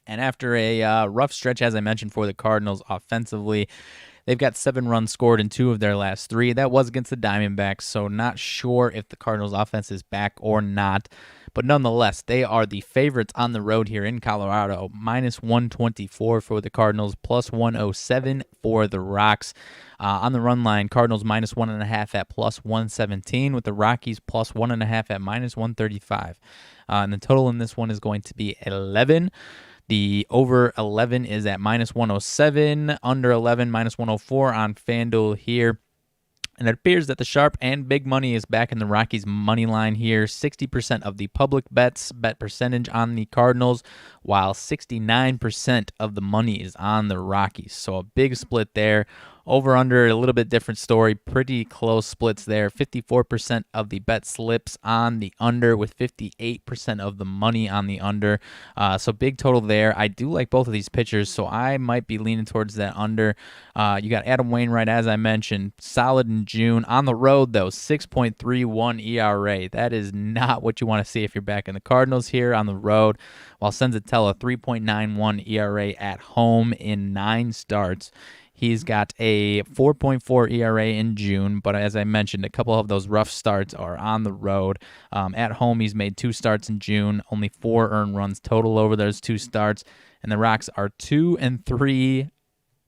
Speaker 2: And after a rough stretch, as I mentioned, for the Cardinals offensively, they've got 7 runs scored in 2 of their last 3. That was against the Diamondbacks, so not sure if the Cardinals offense is back or not. But nonetheless, they are the favorites on the road here in Colorado. -124 for the Cardinals, +107 for the Rocks. On the run line, Cardinals -1.5 at +117, with the Rockies +1.5 at -135. And the total in this one is going to be 11. The over 11 is at -107, under 11, -104 on FanDuel here. And it appears that the sharp and big money is back in the Rockies' money line here. 60% of the public bet percentage on the Cardinals, while 69% of the money is on the Rockies. So a big split there. Over under, a little bit different story. Pretty close splits there. 54% of the bet slips on the under, with 58% of the money on the under. So big total there. I do like both of these pitchers, so I might be leaning towards that under. You got Adam Wainwright, as I mentioned, solid in June. On the road, though, 6.31 ERA. That is not what you want to see if you're back in the Cardinals here on the road. While Senzatella, 3.91 ERA at home in 9 starts. He's got a 4.4 ERA in June, but as I mentioned, a couple of those rough starts are on the road. At home, he's made 2 starts in June, only 4 earned runs total over those 2 starts, and the Rocks are 2-3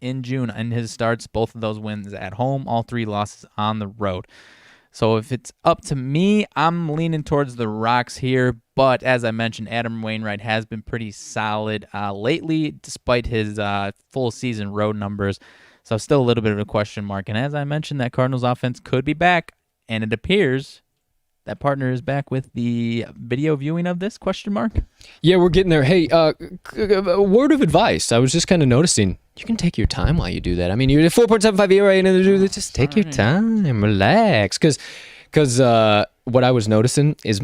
Speaker 2: in June in his starts. Both of those wins at home, all 3 losses on the road. So if it's up to me, I'm leaning towards the Rocks here. But as I mentioned, Adam Wainwright has been pretty solid lately, despite his full season road numbers. So still a little bit of a question mark. And as I mentioned, that Cardinals offense could be back. And it appears that partner is back with the video viewing of this, question mark?
Speaker 1: Yeah, we're getting there. Hey, word of advice. I was just kind of noticing, you can take your time while you do that. I mean, you're at 4.75 ERA, and just take your time, relax. Because what I was noticing is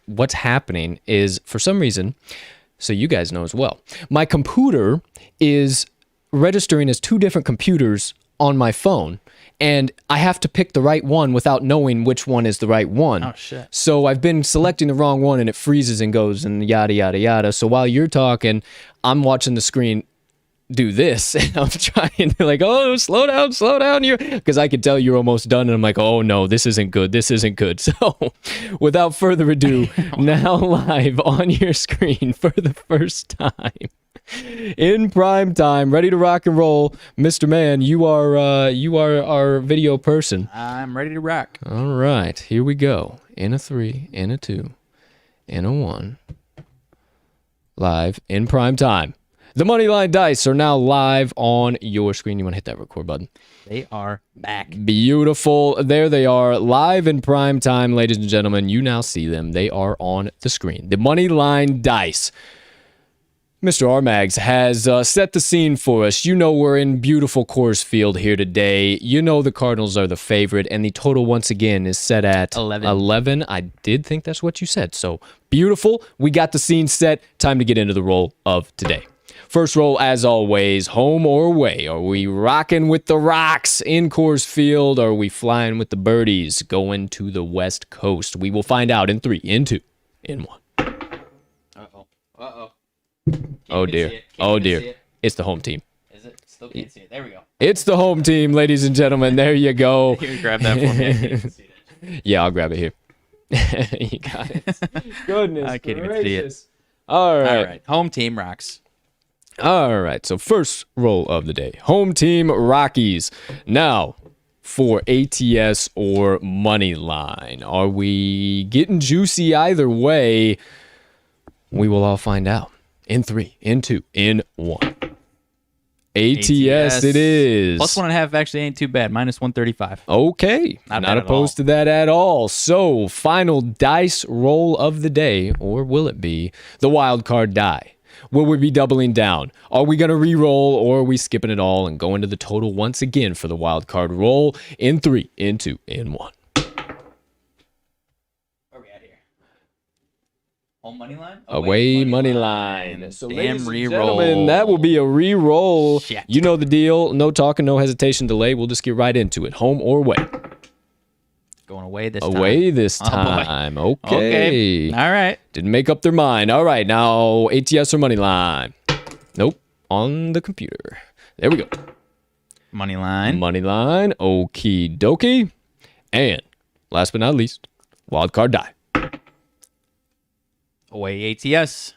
Speaker 1: what's happening is, for some reason, so you guys know as well, my computer is registering as 2 different computers on my phone, and I have to pick the right one without knowing which one is the right one.
Speaker 2: Oh, shit.
Speaker 1: So I've been selecting the wrong one, and it freezes and goes and yada, yada, yada. So while you're talking, I'm watching the screen do this, and I'm trying to oh, slow down here, because I could tell you're almost done, and I'm like, oh no, this isn't good. So without further ado, now live on your screen for the first time, in prime time, ready to rock and roll, Mr. Man, you are our video person.
Speaker 2: I'm ready to rock.
Speaker 1: All right, here we go. In a 3, in a 2, in a 1, live in prime time. The Moneyline Dice are now live on your screen. You want to hit that record button?
Speaker 2: They are back.
Speaker 1: Beautiful. There they are, live in prime time, ladies and gentlemen. You now see them. They are on the screen. The Moneyline Dice. Mr. RMags has set the scene for us. You know we're in beautiful Coors Field here today. You know the Cardinals are the favorite, and the total once again is set at 11. I did think that's what you said. So beautiful. We got the scene set. Time to get into the roll of today. First roll, as always, home or away? Are we rocking with the Rocks in Coors Field? Or are we flying with the Birdies going to the West Coast? We will find out in 3, in 2, in 1.
Speaker 2: Uh-oh.
Speaker 1: Oh, dear. Oh, dear. It's the home team.
Speaker 2: Is Still can't see it. There we go.
Speaker 1: It's the home team, ladies and gentlemen. There you go.
Speaker 2: Here, grab that for me. I can't even see it.
Speaker 1: Yeah, I'll grab it here. You got it. Goodness
Speaker 2: I can't
Speaker 1: gracious.
Speaker 2: even see it.
Speaker 1: All right.
Speaker 2: All right. Home team rocks.
Speaker 1: All right. So first roll of the day. Home team Rockies. Now, for ATS or Moneyline. Are we getting juicy either way? We will all find out. In 3, in 2, in 1. ATS it is.
Speaker 2: Plus 1.5 actually ain't too bad. Minus 135.
Speaker 1: Okay. Not opposed to that at all. So, final dice roll of the day, or will it be the wild card die? Will we be doubling down? Are we going to re-roll, or are we skipping it all and going to the total once again for the wild card roll? In 3, in 2, in 1.
Speaker 2: Where are we at here? Home money line?
Speaker 1: Away money line. So,
Speaker 2: damn
Speaker 1: ladies and
Speaker 2: re-roll.
Speaker 1: gentlemen, that will be a re-roll.
Speaker 2: Shit.
Speaker 1: You know the deal. No talking, no hesitation, delay. We'll just get right into it. Home or away?
Speaker 2: Going away this time.
Speaker 1: Away this
Speaker 2: Oh, boy.
Speaker 1: time. Okay.
Speaker 2: All right.
Speaker 1: Didn't make up their mind. All right, now ATS or money line? Nope. On the computer. There we go.
Speaker 2: Money line.
Speaker 1: Money line. Okie dokie. And last but not least, wild card die.
Speaker 2: Away ATS.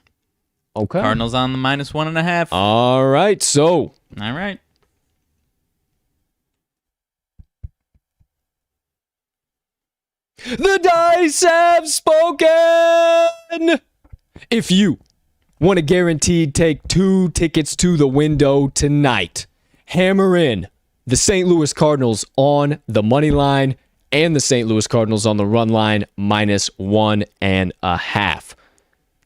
Speaker 1: Okay.
Speaker 2: Cardinals on the minus 1.5.
Speaker 1: All right. So
Speaker 2: All right.
Speaker 1: the dice have spoken. If you want a guaranteed take 2 tickets to the window tonight, hammer in the St. Louis Cardinals on the money line and the St. Louis Cardinals on the run line minus 1.5.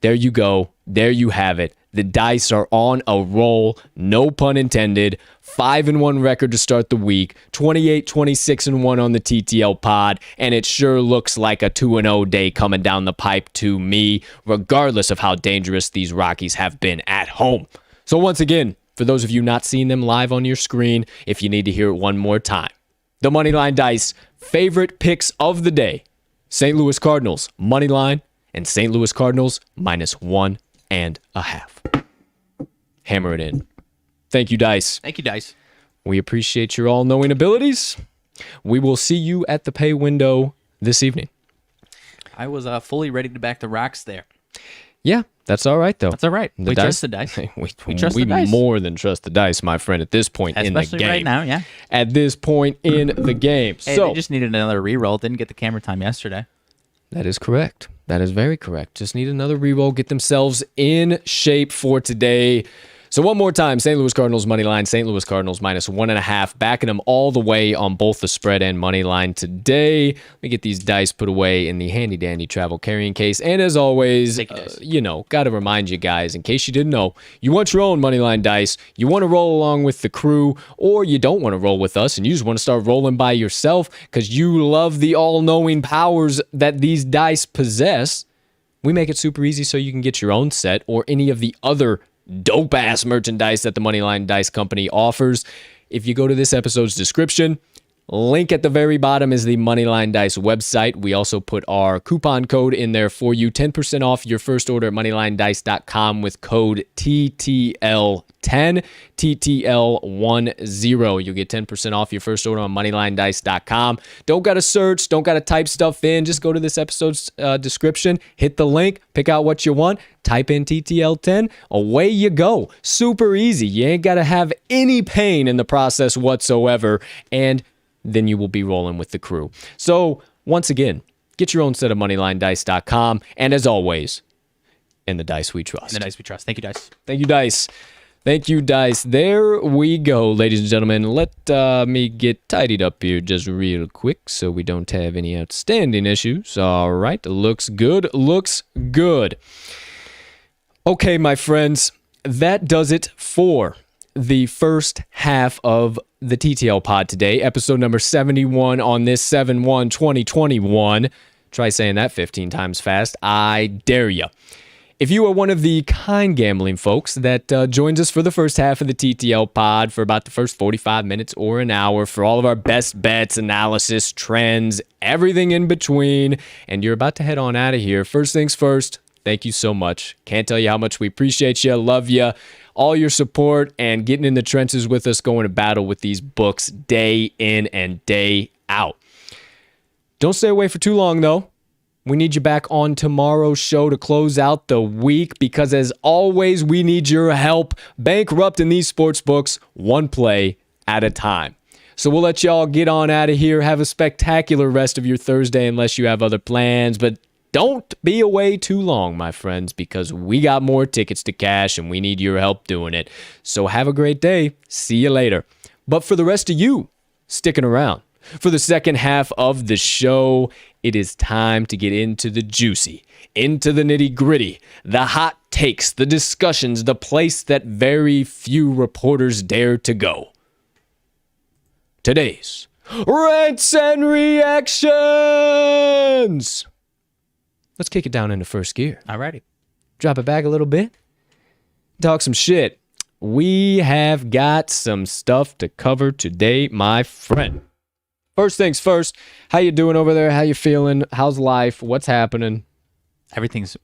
Speaker 1: There you go. There you have it. The dice are on a roll, no pun intended. 5-1 record to start the week, 28-26-1 on the TTL pod, and it sure looks like a 2-0 day coming down the pipe to me, regardless of how dangerous these Rockies have been at home. So once again, for those of you not seeing them live on your screen, if you need to hear it one more time, the Moneyline Dice favorite picks of the day: St. Louis Cardinals money line and St. Louis Cardinals minus 1.5. Hammer it in. Thank you, Dice.
Speaker 2: Thank you, Dice.
Speaker 1: We appreciate your all-knowing abilities. We will see you at the pay window this evening.
Speaker 2: I was fully ready to back the rocks there.
Speaker 1: Yeah, that's all right, though.
Speaker 2: That's all right.
Speaker 1: The
Speaker 2: We
Speaker 1: dice-
Speaker 2: trust the dice.
Speaker 1: We
Speaker 2: trust the dice.
Speaker 1: more than trust the dice, my friend, at this point in the
Speaker 2: Especially
Speaker 1: game.
Speaker 2: right now, yeah.
Speaker 1: At this point in the game.
Speaker 2: Hey,
Speaker 1: So
Speaker 2: they just needed another reroll. Didn't get the camera time yesterday.
Speaker 1: that is correct. That is very correct. Just need another reroll, get themselves in shape for today. So one more time, St. Louis Cardinals money line, St. Louis Cardinals minus 1.5, backing them all the way on both the spread and money line today. Let me get these dice put away in the handy dandy travel carrying case. And as always, got to remind you guys, in case you didn't know, you want your own money line dice, you want to roll along with the crew, or you don't want to roll with us and you just want to start rolling by yourself because you love the all-knowing powers that these dice possess. We make it super easy so you can get your own set or any of the other dope-ass merchandise that the Moneyline Dice Company offers. If you go to this episode's description, link at the very bottom is the Moneyline Dice website. We also put our coupon code in there for you. 10% off your first order at moneylinedice.com with code TTL10, TTL10. You'll get 10% off your first order on moneylinedice.com. Don't got to search, don't got to type stuff in. Just go to this episode's description, hit the link, pick out what you want, type in TTL10, away you go. Super easy. You ain't got to have any pain in the process whatsoever, and then you will be rolling with the crew. So, once again, get your own set of moneylinedice.com, and as always, in the dice we trust.
Speaker 2: In the dice we trust. Thank you, Dice.
Speaker 1: Thank you, Dice. Thank you, Dice. There we go, ladies and gentlemen. Let me get tidied up here just real quick so we don't have any outstanding issues. All right, looks good, looks good. Okay, my friends, that does it for the first half of the TTL pod today, episode number 71 on this 7/1/2021. Try saying that 15 times fast. I dare ya. If you are one of the kind gambling folks that joins us for the first half of the TTL pod for about the first 45 minutes or an hour for all of our best bets, analysis, trends, everything in between, and you're about to head on out of here, first things first, thank you so much. Can't tell you how much we appreciate you, love you. all your support and getting in the trenches with us, going to battle with these books day in and day out. Don't stay away for too long, though. We need you back on tomorrow's show to close out the week because, as always, we need your help bankrupting these sports books one play at a time. So we'll let y'all get on out of here. Have a spectacular rest of your Thursday unless you have other plans, but don't be away too long, my friends, because we got more tickets to cash and we need your help doing it. So have a great day. See you later. But for the rest of you sticking around, for the second half of the show, it is time to get into the juicy, into the nitty-gritty, the hot takes, the discussions, the place that very few reporters dare to go. Today's Rants and Reactions! Let's kick it down into first gear.
Speaker 2: Alrighty.
Speaker 1: Drop it back a little bit. Talk some shit. We have got some stuff to cover today, my friend. First things first, how you doing over there? How you feeling? How's life? What's happening?
Speaker 2: Everything's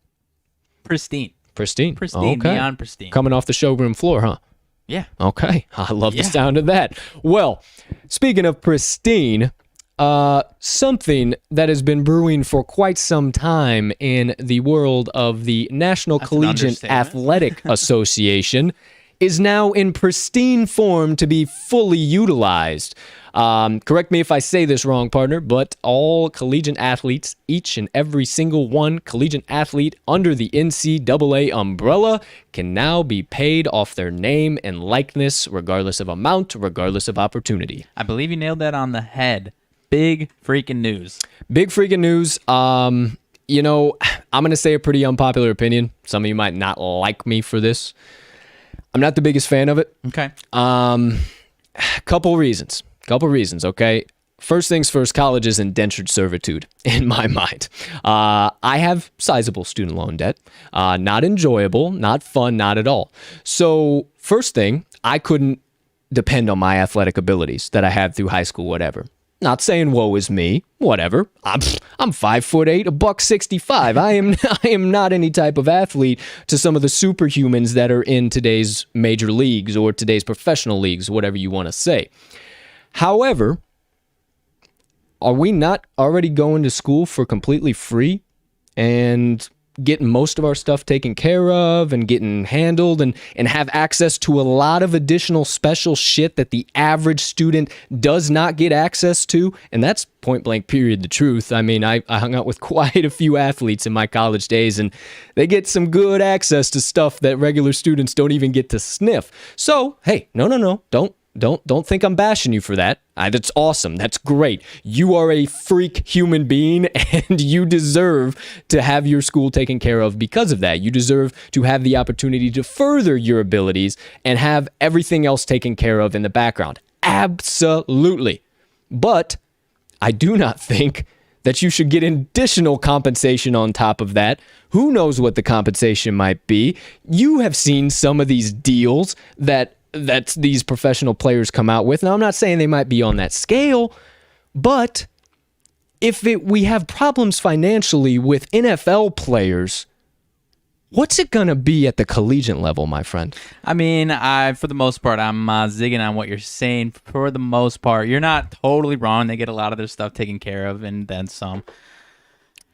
Speaker 2: pristine.
Speaker 1: Pristine?
Speaker 2: Pristine,
Speaker 1: okay.
Speaker 2: Beyond pristine.
Speaker 1: Coming off the showroom floor, huh?
Speaker 2: Yeah.
Speaker 1: Okay. I love the sound of that. Well, speaking of pristine, something that has been brewing for quite some time in the world of the National Collegiate Athletic Association is now in pristine form to be fully utilized. Correct me if I say this wrong, partner, but all collegiate athletes, each and every single one collegiate athlete under the NCAA umbrella, can now be paid off their name and likeness, regardless of amount, regardless of opportunity.
Speaker 2: I believe you nailed that on the head. Big freaking news.
Speaker 1: Big freaking news. You know, I'm going to say a pretty unpopular opinion. Some of you might not like me for this. I'm not the biggest fan of it.
Speaker 2: Okay.
Speaker 1: Couple reasons, okay? First things first, college is indentured servitude in my mind. I have sizable student loan debt. Not enjoyable, not fun, not at all. So first thing, I couldn't depend on my athletic abilities that I had through high school, whatever. Not saying woe is me, whatever. I'm 5'8", $165. I am not any type of athlete to some of the superhumans that are in today's major leagues or today's professional leagues, whatever you want to say. However, are we not already going to school for completely free and getting most of our stuff taken care of and getting handled and have access to a lot of additional special shit that the average student does not get access to? And that's point blank period the truth. I mean, I hung out with quite a few athletes in my college days, and they get some good access to stuff that regular students don't even get to sniff. So, hey, no, don't think I'm bashing you for that. That's awesome. That's great. You are a freak human being, and you deserve to have your school taken care of because of that. You deserve to have the opportunity to further your abilities and have everything else taken care of in the background. Absolutely. But I do not think that you should get additional compensation on top of that. Who knows what the compensation might be? You have seen some of these deals that these professional players come out with. Now, I'm not saying they might be on that scale, but if we have problems financially with NFL players, what's it going to be at the collegiate level, my friend?
Speaker 2: I mean, for the most part, I'm zigging on what you're saying. For the most part, you're not totally wrong. They get a lot of their stuff taken care of and then some.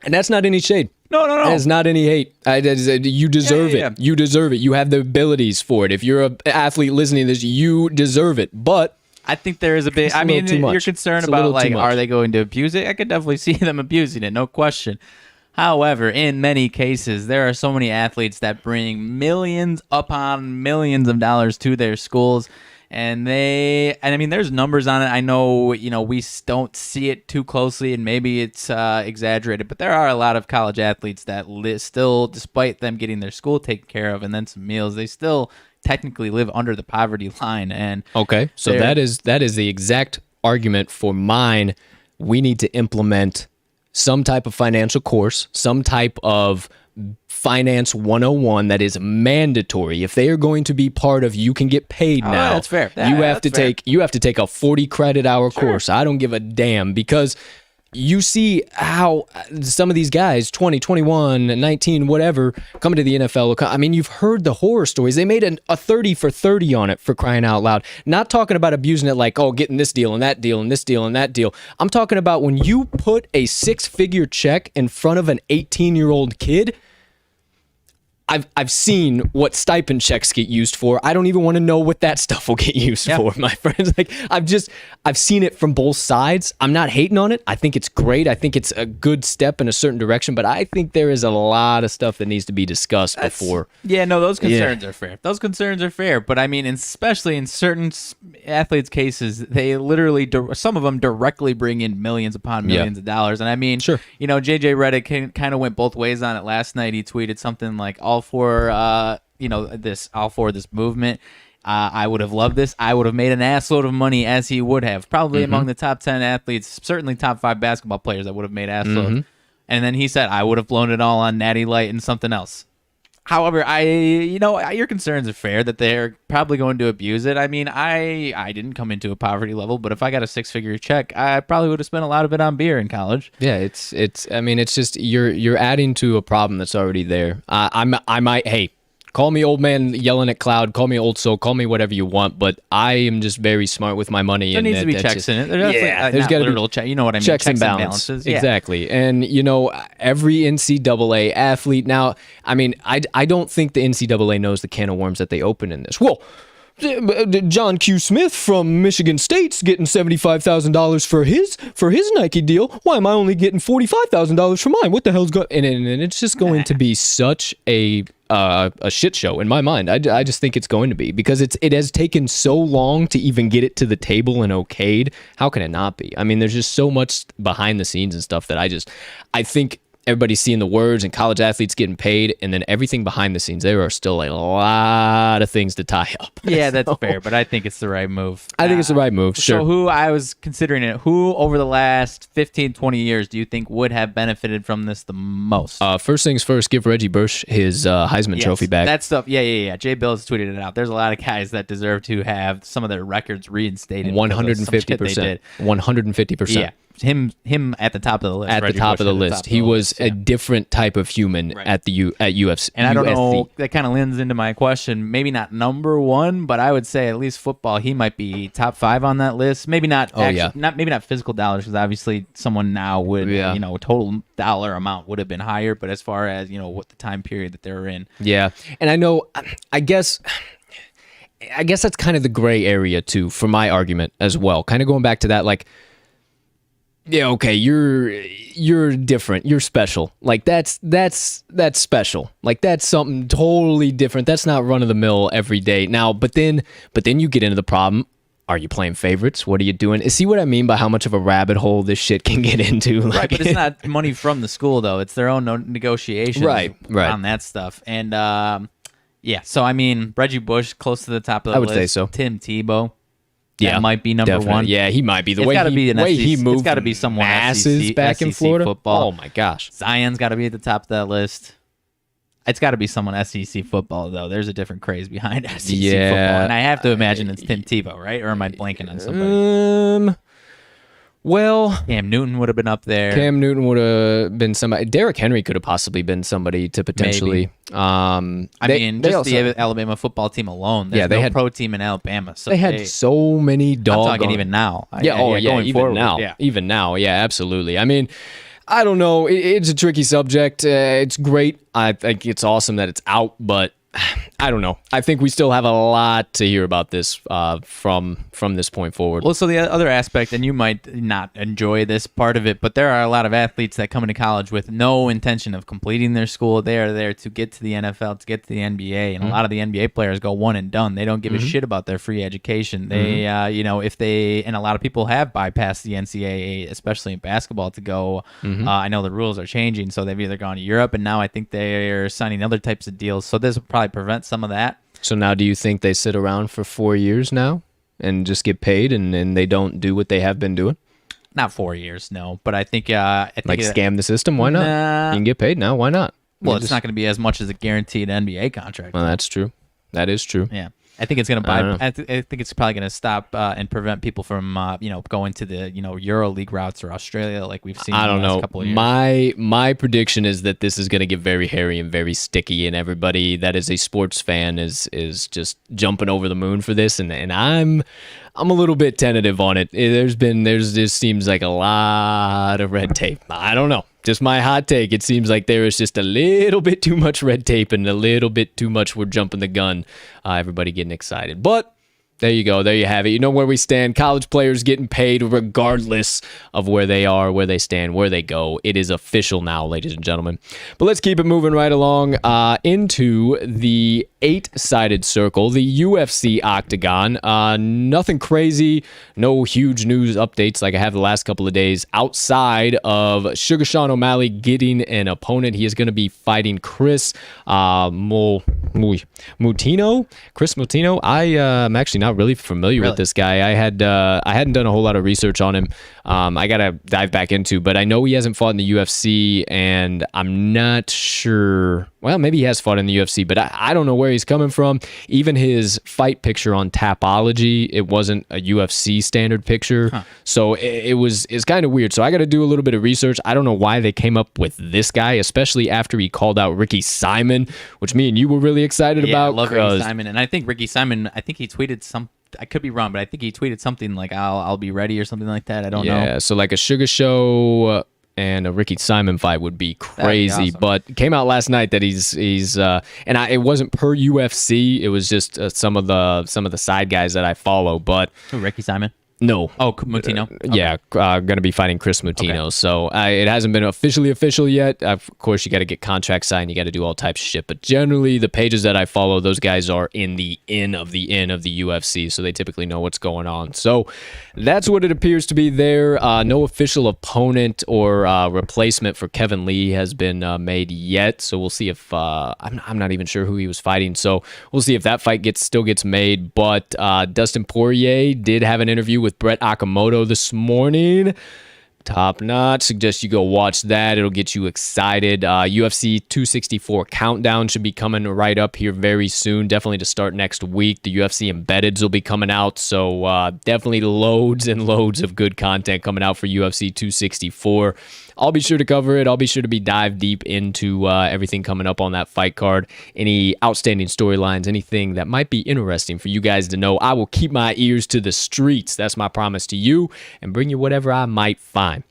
Speaker 1: And that's not any shade.
Speaker 2: No.
Speaker 1: That's not any hate. You deserve it.
Speaker 2: Yeah.
Speaker 1: You deserve it. You have the abilities for it. If you're an athlete listening to this, you deserve it. But
Speaker 2: I think there is a bit. I mean, you're concerned about, like, are they going to abuse it? I could definitely see them abusing it, no question. However, in many cases, there are so many athletes that bring millions upon millions of dollars to their schools. And I mean, there's numbers on it. I know, we don't see it too closely, and maybe it's exaggerated, but there are a lot of college athletes that still, despite them getting their school taken care of and then some meals, they still technically live under the poverty line. And
Speaker 1: okay, so that is the exact argument for mine. We need to implement some type of financial course, some type of Finance 101 that is mandatory. If they are going to be part of, you can get paid now.
Speaker 2: That's fair.
Speaker 1: You have to take a 40 credit hour course. I don't give a damn, because you see how some of these guys, 20, 21, 19, whatever, coming to the NFL. I mean, you've heard the horror stories. They made a 30 for 30 on it, for crying out loud. Not talking about abusing it like, oh, getting this deal and that deal and this deal and that deal. I'm talking about when you put a 6-figure check in front of an 18-year-old kid. I've seen what stipend checks get used for. I don't even want to know what that stuff will get used for, my friends. Like I've seen it from both sides. I'm not hating on it. I think it's great. I think it's a good step in a certain direction, but I think there is a lot of stuff that needs to be discussed before.
Speaker 2: Yeah, no, those concerns are fair. Those concerns are fair, but I mean, especially in certain athletes' cases, they literally, some of them directly bring in millions upon millions of dollars. And I mean, you know, JJ Redick kind of went both ways on it last night. He tweeted something like, all for this movement. I would have loved this. I would have made an assload of money, as he would have. Probably among the top 10 athletes, certainly top 5 basketball players that would have made assload. And then he said, I would have blown it all on Natty Light and something else. However, your concerns are fair that they're probably going to abuse it. I mean, I didn't come into a poverty level, but if I got a 6-figure check, I probably would have spent a lot of it on beer in college.
Speaker 1: Yeah, it's just you're adding to a problem that's already there. Call me old man yelling at cloud, call me old soul, call me whatever you want, but I am just very smart with my money.
Speaker 2: There needs to be checks in it. There's got to be
Speaker 1: you know what I mean? Checks and balances.
Speaker 2: Yeah.
Speaker 1: Exactly. And, you know, every NCAA athlete now, I mean, I don't think the NCAA knows the can of worms that they open in this. Well, John Q. Smith from Michigan State's getting $75,000 for his Nike deal. Why am I only getting $45,000 for mine? What the hell's going? And it's just going to be such a shit show in my mind. I just think it's going to be, because it has taken so long to even get it to the table and okayed. How can it not be? I mean, there's just so much behind the scenes and stuff that I think everybody's seeing the words and college athletes getting paid, and then everything behind the scenes. There are still a lot of things to tie up.
Speaker 2: Yeah, that's fair, but I think it's the right move.
Speaker 1: I think it's the right move, sure.
Speaker 2: So I was considering it, who over the last 15, 20 years do you think would have benefited from this the most?
Speaker 1: First things first, give Reggie Bush his Heisman Trophy back.
Speaker 2: That stuff, yeah. Jay Bills tweeted it out. There's a lot of guys that deserve to have some of their records reinstated.
Speaker 1: 150%. 150%.
Speaker 2: Yeah. Him at the top of the list.
Speaker 1: At the top of the list. He was a different type of human at UFC.
Speaker 2: And I don't know, that kind of lends into my question. Maybe not number one, but I would say at least football, he might be top 5 on that list. Maybe not maybe not physical dollars, because obviously someone now would, total dollar amount would have been higher, but as far as, what the time period that they were in.
Speaker 1: Yeah. And I guess that's kind of the gray area too, for my argument as well. Kind of going back to that, like, yeah, okay, you're different. You're special. Like that's special. Like that's something totally different. That's not run of the mill every day. Now, but then you get into the problem. Are you playing favorites? What are you doing? See what I mean by how much of a rabbit hole this shit can get into? Like,
Speaker 2: right, but it's not money from the school though. It's their own negotiations
Speaker 1: right.
Speaker 2: on that stuff. And so I mean, Reggie Bush close to the top of the list.
Speaker 1: I would say so.
Speaker 2: Tim Tebow. That might be number one.
Speaker 1: Yeah, he might be. The way he moved,
Speaker 2: it's got to be someone
Speaker 1: masses back in Florida.
Speaker 2: Football.
Speaker 1: Oh my gosh,
Speaker 2: Zion's got to be at the top of that list. It's got to be someone SEC football though. There's a different craze behind SEC football, and I have to imagine it's Tim Tebow, right? Or am I blanking on somebody?
Speaker 1: Well,
Speaker 2: Cam Newton would have been up there.
Speaker 1: Cam Newton would have been somebody. Derrick Henry could have possibly been somebody to potentially.
Speaker 2: The Alabama football team alone. There's no pro team in Alabama. So
Speaker 1: they had so many dogs.
Speaker 2: I'm talking even now.
Speaker 1: Even now. Yeah, absolutely. I mean, I don't know. It's a tricky subject. It's great. I think it's awesome that it's out, but I don't know. I think we still have a lot to hear about this from this point forward.
Speaker 2: Well, so the other aspect, and you might not enjoy this part of it, but there are a lot of athletes that come into college with no intention of completing their school. They are there to get to the NFL, to get to the NBA, and a lot of the NBA players go one and done. They don't give a shit about their free education. They, and a lot of people have bypassed the NCAA, especially in basketball, to go. I know the rules are changing, so they've either gone to Europe, and now I think they're signing other types of deals. So this will probably prevent some of that.
Speaker 1: So now do you think they sit around for 4 years now and just get paid and they don't do what they have been doing?
Speaker 2: Not 4 years, no. But I think
Speaker 1: scam the system? Why not? You can get paid now. Why not?
Speaker 2: Well, it's not going to be as much as a guaranteed NBA contract.
Speaker 1: Well, that's true. That is true.
Speaker 2: Yeah. I think it's gonna I think it's probably gonna stop and prevent people from going to the Euro League routes or Australia like we've seen.
Speaker 1: I don't
Speaker 2: in the last
Speaker 1: know.
Speaker 2: Couple of years.
Speaker 1: My prediction is that this is gonna get very hairy and very sticky, and everybody that is a sports fan is just jumping over the moon for this, and I'm a little bit tentative on it. There's just seems like a lot of red tape. I don't know. Just my hot take. It seems like there is just a little bit too much red tape and a little bit too much we're jumping the gun. Everybody getting excited. But there you go. There you have it. You know where we stand. College players getting paid regardless of where they are, where they stand, where they go. It is official now, ladies and gentlemen. But let's keep it moving right along into the 8-sided circle, the UFC octagon. Nothing crazy, no huge news updates like I have the last couple of days outside of Sugar Sean O'Malley getting an opponent. He is going to be fighting Chris Mutino. Chris Mutino. I am actually not really familiar with this guy. I hadn't done a whole lot of research on him. I gotta dive back into, but I know he hasn't fought in the UFC, and I'm not sure. Well, maybe he has fought in the UFC, but I don't know where he's coming from. Even his fight picture on Tapology, it wasn't a UFC standard picture, so it's kind of weird. So I got to do a little bit of research. I don't know why they came up with this guy, especially after he called out Ricky Simon, which me and you were really excited about.
Speaker 2: I love Ricky Simon, and I think Ricky Simon. I think he tweeted some. I could be wrong, but I think he tweeted something like "I'll be ready" or something like that. I don't know.
Speaker 1: Yeah, so like a Sugar Show and a Ricky Simon fight would be crazy.
Speaker 2: Awesome.
Speaker 1: But it came out last night that he's it wasn't per UFC. It was just some of the side guys that I follow. But
Speaker 2: Ricky Simon.
Speaker 1: No.
Speaker 2: Oh, Mutino? Okay.
Speaker 1: Yeah, going to be fighting Chris Mutino. Okay. So it hasn't been officially official yet. Of course, you got to get contracts signed. You got to do all types of shit. But generally, the pages that I follow, those guys are in the of the UFC. So they typically know what's going on. So that's what it appears to be there. No official opponent or replacement for Kevin Lee has been made yet. So we'll see if I'm not even sure who he was fighting. So we'll see if that fight still gets made. But Dustin Poirier did have an interview with Brett Okamoto this morning. Top notch. Suggest you go watch that. It'll get you excited. UFC 264 countdown should be coming right up here very soon. Definitely to start next week. The UFC Embeddeds will be coming out. So definitely loads and loads of good content coming out for UFC 264. I'll be sure to cover it. I'll be sure to dive deep into everything coming up on that fight card. Any outstanding storylines, anything that might be interesting for you guys to know. I will keep my ears to the streets. That's my promise to you, and bring you whatever I might find.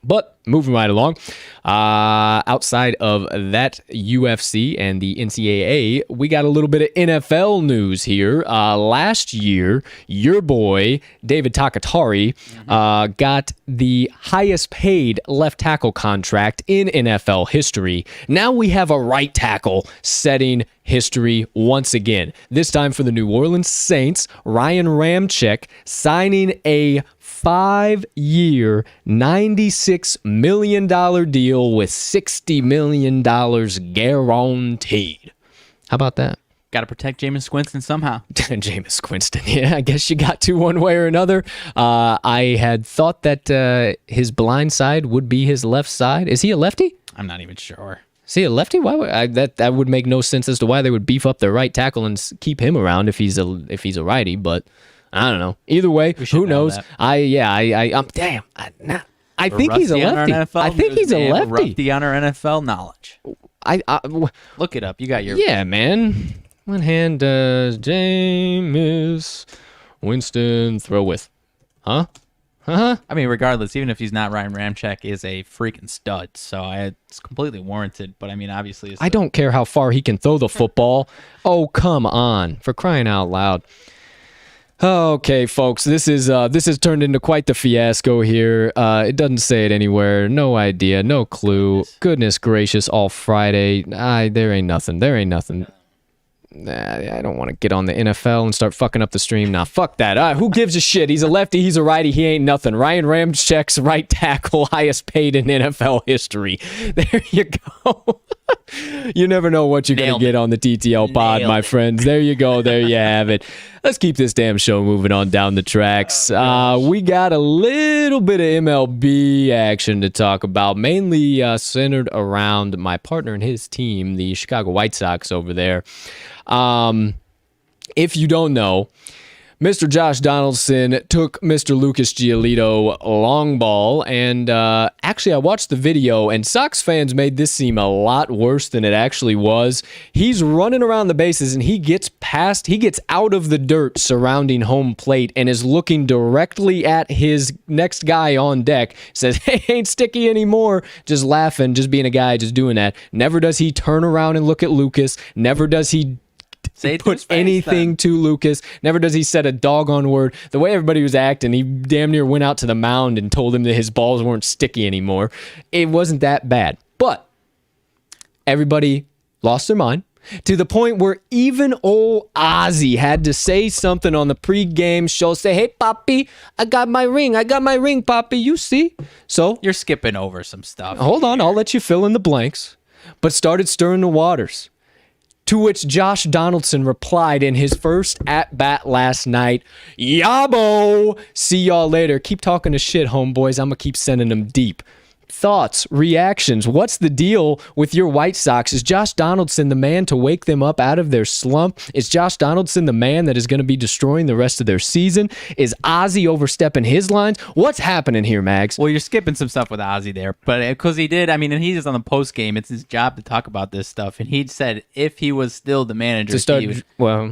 Speaker 1: But moving right along, outside of that UFC and the NCAA, we got a little bit of NFL news here. Last year, your boy, David Takatari, got the highest paid left tackle contract in NFL history. Now we have a right tackle setting history once again. This time for the New Orleans Saints, Ryan Ramczyk signing a 5-year, $96 million deal with $60 million guaranteed. How about that?
Speaker 2: Got to protect Jameis Winston somehow.
Speaker 1: Jameis Winston, yeah, I guess you got to one way or another. I had thought that his blind side would be his left side. Is he a lefty?
Speaker 2: I'm not even sure.
Speaker 1: Is he a lefty? Why would that would make no sense as to why they would beef up their right tackle and keep him around if he's a righty, but I don't know. Either way, who knows? Damn. I think he's a lefty. I think he's a lefty.
Speaker 2: Rusty on our NFL knowledge. Look it up. You got your...
Speaker 1: Yeah, man. What hand does Jameis Winston throw with? Huh?
Speaker 2: I mean, regardless, even if he's not, Ryan Ramczyk is a freaking stud. So it's completely warranted. But I mean, obviously...
Speaker 1: I don't care how far he can throw the football. Oh, come on. For crying out loud. Okay, folks, this has turned into quite the fiasco here. It doesn't say it anywhere. No idea, no clue. Goodness gracious, all Friday. There ain't nothing. I don't want to get on the NFL and start fucking up the stream. Nah, fuck that. Who gives a shit? He's a lefty, he's a righty, he ain't nothing. Ryan Ramczyk's right tackle, highest paid in NFL history. There you go. You never know what you're going to get on the TTL Pod, my friends. There you go. There you have it. Let's keep this damn show moving on down the tracks. We got a little bit of MLB action to talk about, mainly centered around my partner and his team, the Chicago White Sox over there. If you don't know, Mr. Josh Donaldson took Mr. Lucas Giolito long ball, and actually I watched the video, and Sox fans made this seem a lot worse than it actually was. He's running around the bases, and he gets out of the dirt surrounding home plate and is looking directly at his next guy on deck, says, "Hey, ain't sticky anymore," just laughing, just being a guy, just doing that. Never does he turn around and look at Lucas. Never does he put anything to Lucas. Never does he said a doggone word. The way everybody was acting, he damn near went out to the mound and told him that his balls weren't sticky anymore. It wasn't that bad. But everybody lost their mind to the point where even old Ozzy had to say something on the pregame show. Say, "Hey, Papi, I got my ring, Papi, you see?" So
Speaker 2: you're skipping over some stuff.
Speaker 1: Hold on, I'll let you fill in the blanks. But started stirring the waters. To which Josh Donaldson replied in his first at-bat last night, "Yabo! See y'all later. Keep talking to shit, homeboys. I'm going to keep sending them deep." Thoughts, reactions, what's the deal with your White Sox? Is Josh Donaldson the man to wake them up out of their slump? Is Josh Donaldson the man that is going to be destroying the rest of their season? Is Ozzy overstepping his lines? What's happening here, Mags?
Speaker 2: Well, you're skipping some stuff with Ozzy there, but because he did, and he's on the post game, it's his job to talk about this stuff, and he said if he was still the manager,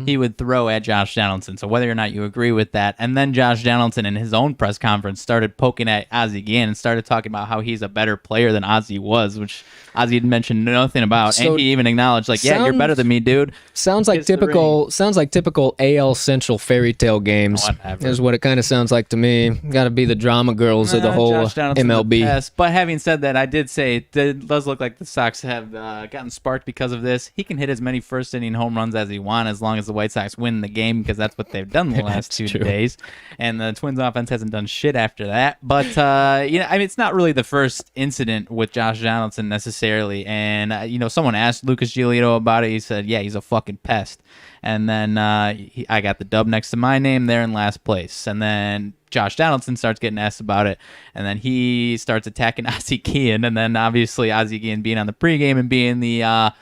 Speaker 2: he would throw at Josh Donaldson. So whether or not you agree with that, and then Josh Donaldson in his own press conference started poking at Ozzy again and started talking about how he's a better player than Ozzy was, which Ozzy had mentioned nothing about, and he even acknowledged, you're better than me, dude.
Speaker 1: Sounds like typical AL Central fairy tale games.
Speaker 2: Whatever.
Speaker 1: Is what it kind of sounds like to me. Got to be the drama girls of the whole MLB.
Speaker 2: But having said that, I did say it does look like the Sox have gotten sparked because of this. He can hit as many first inning home runs as he wants, as long as the White Sox win the game, because that's what they've done the last 2 days. And the Twins offense hasn't done shit after that. But it's not really the first incident with Josh Donaldson necessarily. And someone asked Lucas Giolito about it. He said, "Yeah, he's a fucking pest." And then I got the dub next to my name there in last place. And then Josh Donaldson starts getting asked about it, and then he starts attacking Ozzie Guillen. And then obviously Ozzie Guillen being on the pregame and being the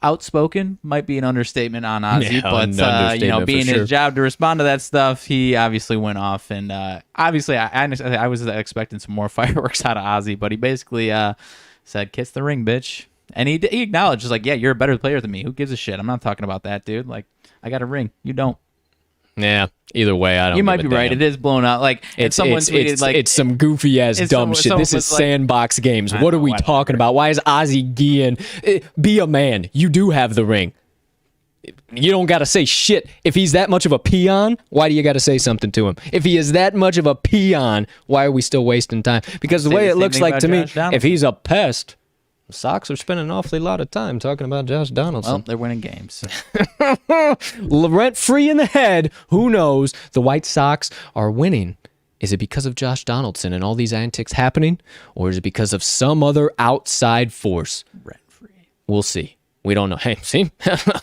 Speaker 2: outspoken might be an understatement on Ozzy, but being his job to respond to that stuff, he obviously went off. And obviously I was expecting some more fireworks out of Ozzy, but he basically said, "Kiss the ring, bitch." And he acknowledged, "Yeah, you're a better player than me. Who gives a shit? I'm not talking about that, dude. I got a ring. You don't."
Speaker 1: Yeah. Either way, I don't.
Speaker 2: You might be right. It is blown out.
Speaker 1: It's some goofy ass dumb shit. This is sandbox games. What are we talking about? Why is Ozzie Guillen? Be a man. You do have the ring. You don't got to say shit. If he's that much of a peon, why do you got to say something to him? If he is that much of a peon, why are we still wasting time? Because the way it looks like to me, if he's a pest, the Sox are spending an awfully lot of time talking about Josh Donaldson.
Speaker 2: Well, they're winning games.
Speaker 1: Rent-free in the head. Who knows? The White Sox are winning. Is it because of Josh Donaldson and all these antics happening? Or is it because of some other outside force?
Speaker 2: Rent-free.
Speaker 1: We'll see. We don't know. Hey, see?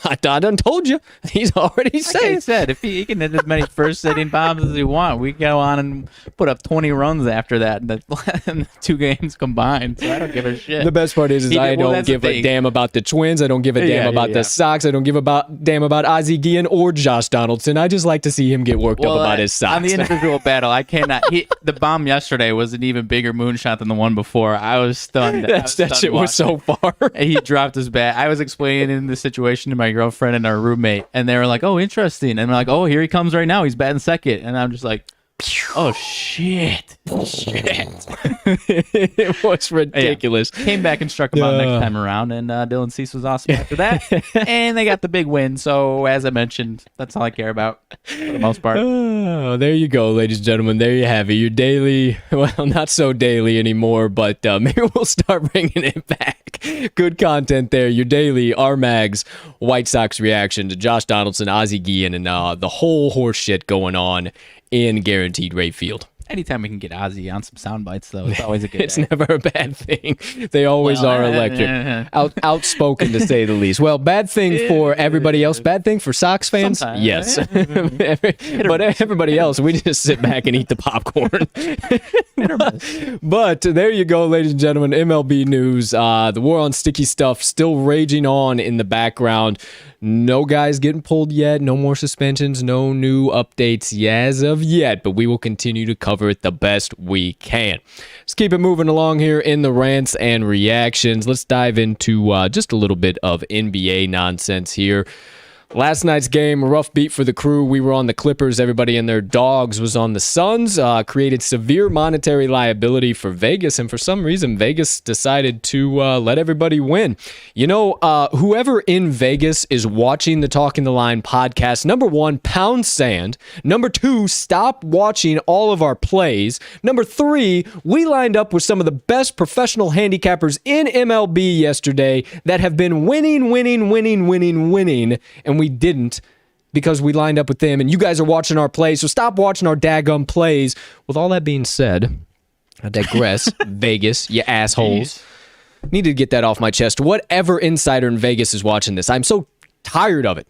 Speaker 1: I done told you. He's already saying.
Speaker 2: Like I said, if he can hit as many first-hitting bombs as he wants, we go on and put up 20 runs after that in the 2 games combined. So I don't give a shit.
Speaker 1: The best part is I don't give a damn about the Twins. I don't give a damn about the Sox. I don't give a damn about Ozzie Guillen or Josh Donaldson. I just like to see him get worked up about his Sox.
Speaker 2: On the individual battle, I cannot. The bomb yesterday was an even bigger moonshot than the one before. I was stunned.
Speaker 1: That shit was so far.
Speaker 2: He dropped his bat. I was explaining in the situation to my girlfriend and our roommate, and they were like, "Oh, interesting." And we're like, "Oh, here he comes right now. He's batting second." And I'm just like, "Oh shit!"
Speaker 1: It was ridiculous.
Speaker 2: Yeah. Came back and struck him out next time around, and Dylan Cease was awesome after that, and they got the big win. So, as I mentioned, that's all I care about for the most part.
Speaker 1: Oh, there you go, ladies and gentlemen. There you have it. Your daily, well, not so daily anymore, but maybe we'll start bringing it back. Good content there. Your daily RMags White Sox reaction to Josh Donaldson, Ozzie Guillen, and the whole horse shit going on in Guaranteed Rate Field.
Speaker 2: Anytime we can get Ozzy on some sound bites, though, it's always a good
Speaker 1: It's never a bad thing. They always are electric. Outspoken, to say the least. Well, bad thing for everybody else. Bad thing for Sox fans? Yes. But everybody else, we just sit back and eat the popcorn.
Speaker 2: Hit or miss.
Speaker 1: But there you go, ladies and gentlemen. MLB news. The war on sticky stuff still raging on in the background. No guys getting pulled yet. No more suspensions. No new updates as of yet. But we will continue to cover it the best we can. Let's keep it moving along here in the rants and reactions. Let's dive into just a little bit of NBA nonsense here. Last night's game, a rough beat for the crew. We were on the Clippers. Everybody and their dogs was on the Suns. Created severe monetary liability for Vegas, and for some reason, Vegas decided to let everybody win. You know, whoever in Vegas is watching the Talking the Line podcast, number one, pound sand. Number two, stop watching all of our plays. Number three, we lined up with some of the best professional handicappers in MLB yesterday that have been winning, and we didn't because we lined up with them, and you guys are watching our plays, so stop watching our daggum plays. With all that being said, I digress. Vegas, you assholes. Needed to get that off my chest. Whatever insider in Vegas is watching this, I'm so tired of it.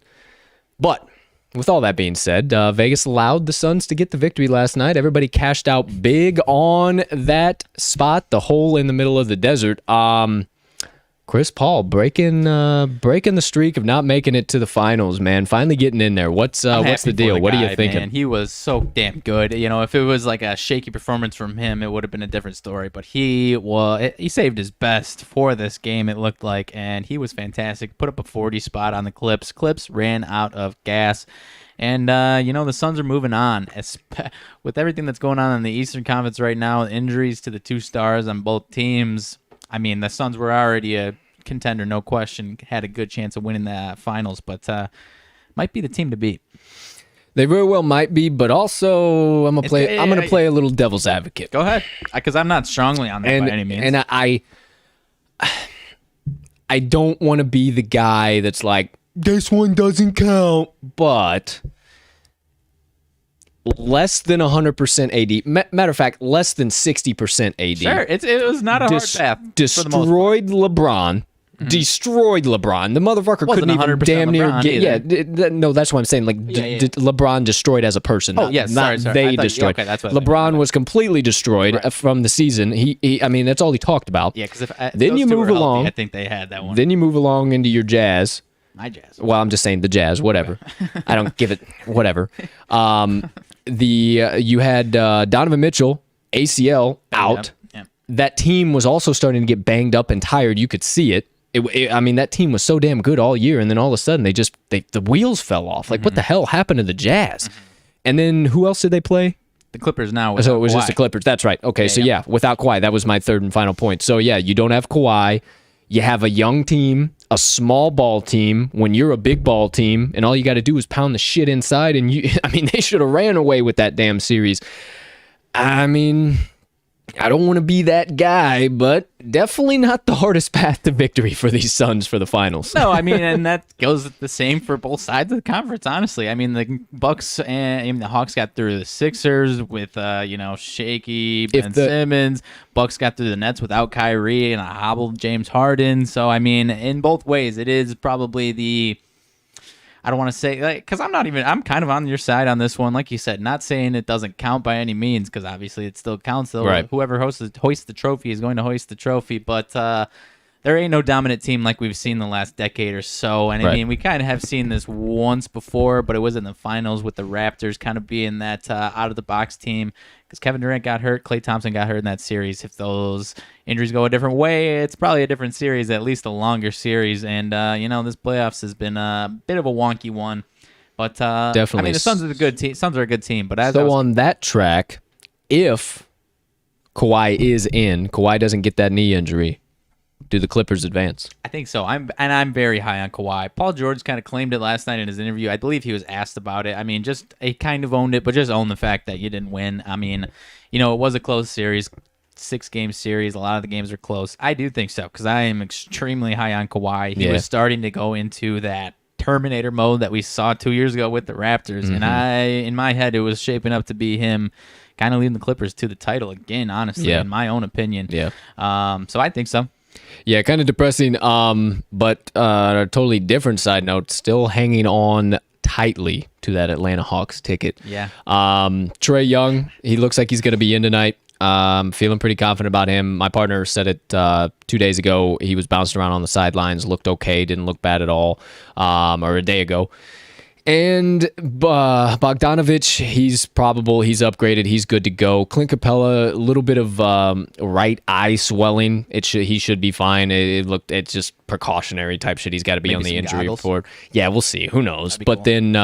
Speaker 1: But with all that being said, Vegas allowed the Suns to get the victory last night. Everybody cashed out big on that spot, the hole in the middle of the desert. Chris Paul breaking the streak of not making it to the finals, man. Finally getting in there. What's the deal? What are you thinking?
Speaker 2: Man. He was so damn good. You know, if it was like a shaky performance from him, it would have been a different story. But he saved his best for this game, it looked like, and he was fantastic. Put up a 40 spot on the Clips. Clips ran out of gas. And, the Suns are moving on. With everything that's going on in the Eastern Conference right now, injuries to the two stars on both teams. I mean, the Suns were already a contender, no question. Had a good chance of winning the finals, but might be the team to beat.
Speaker 1: They very well might be, but also I'm gonna play a little devil's advocate.
Speaker 2: Go ahead, because I'm not strongly on that by any means.
Speaker 1: And I don't want to be the guy that's like, this one doesn't count, but less than 100% AD. Matter of fact, less than 60% AD.
Speaker 2: Sure, it was not a hard path.
Speaker 1: Destroyed LeBron. Mm-hmm. Destroyed LeBron. The motherfucker couldn't even damn near get. Yeah, no, that's what I'm saying. Like LeBron destroyed as a person.
Speaker 2: Oh yes, sorry.
Speaker 1: They destroyed.
Speaker 2: Okay, that's what
Speaker 1: LeBron was completely destroyed from the season. He I mean, that's all he talked about.
Speaker 2: Yeah, because
Speaker 1: then you move along.
Speaker 2: I think they had that one.
Speaker 1: Then you move along into your Jazz.
Speaker 2: My Jazz.
Speaker 1: Well, I'm just saying the Jazz. Whatever. I don't give it. Whatever. You had Donovan Mitchell, ACL, out. Yep. That team was also starting to get banged up and tired. You could see it. I mean, that team was so damn good all year, and then all of a sudden the wheels fell off. Like, what the hell happened to the Jazz? And then who else did they play?
Speaker 2: The Clippers now.
Speaker 1: So it was just the Clippers. That's right. Okay, without Kawhi. That was my third and final point. So, yeah, you don't have Kawhi. You have a young team, a small ball team, when you're a big ball team, and all you got to do is pound the shit inside, and they should have ran away with that damn series. I mean, I don't want to be that guy, but definitely not the hardest path to victory for these Suns for the finals.
Speaker 2: No, I mean, and that goes the same for both sides of the conference, honestly. I mean, the Bucks and the Hawks got through the Sixers with, shaky Ben Simmons. Bucks got through the Nets without Kyrie and a hobbled James Harden. So, I mean, in both ways, it is probably I don't want to say, because I'm kind of on your side on this one. Like you said, not saying it doesn't count by any means, because obviously it still counts. Right. Whoever hoists the trophy is going to hoist the trophy. But there ain't no dominant team like we've seen the last decade or so. And I mean, we kind of have seen this once before, but it was in the finals with the Raptors kind of being that out-of-the-box team. Because Kevin Durant got hurt, Klay Thompson got hurt in that series. If those injuries go a different way, it's probably a different series, at least a longer series. And, this playoffs has been a bit of a wonky one. But, definitely. I mean, the Suns are a good team. Suns are a good team. But
Speaker 1: on that track, if Kawhi is in, Kawhi doesn't get that knee injury, do the Clippers advance?
Speaker 2: I think so. I'm very high on Kawhi. Paul George kind of claimed it last night in his interview. I believe he was asked about it. I mean, he kind of owned it, but just own the fact that you didn't win. I mean, it was a close series, 6-game series. A lot of the games are close. I do think so, because I am extremely high on Kawhi. He was starting to go into that Terminator mode that we saw 2 years ago with the Raptors, and in my head, it was shaping up to be him kind of leading the Clippers to the title again, honestly, in my own opinion. Yeah. So I think so.
Speaker 1: Yeah, kind of depressing, but on a totally different side note, still hanging on tightly to that Atlanta Hawks ticket.
Speaker 2: Yeah.
Speaker 1: Trae Young, he looks like he's going to be in tonight. Feeling pretty confident about him. My partner said it 2 days ago. He was bouncing around on the sidelines, looked okay, didn't look bad at all, or a day ago. And Bogdanovich, he's upgraded, he's good to go. Clint Capella, a little bit of right eye swelling. He should be fine. It's just precautionary type shit. He's got to be on the injury report. Yeah, we'll see. Who knows? But cool. Then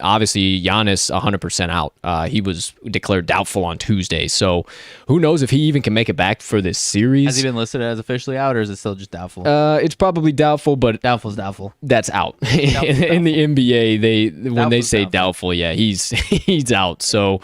Speaker 1: obviously Giannis 100% out. He was declared doubtful on Tuesday, so who knows if he even can make it back for this series?
Speaker 2: Has he been listed as officially out, or is it still just doubtful?
Speaker 1: It's probably doubtful, but
Speaker 2: doubtful's doubtful.
Speaker 1: That's out. In the NBA, when they say doubtful, yeah, he's out. So,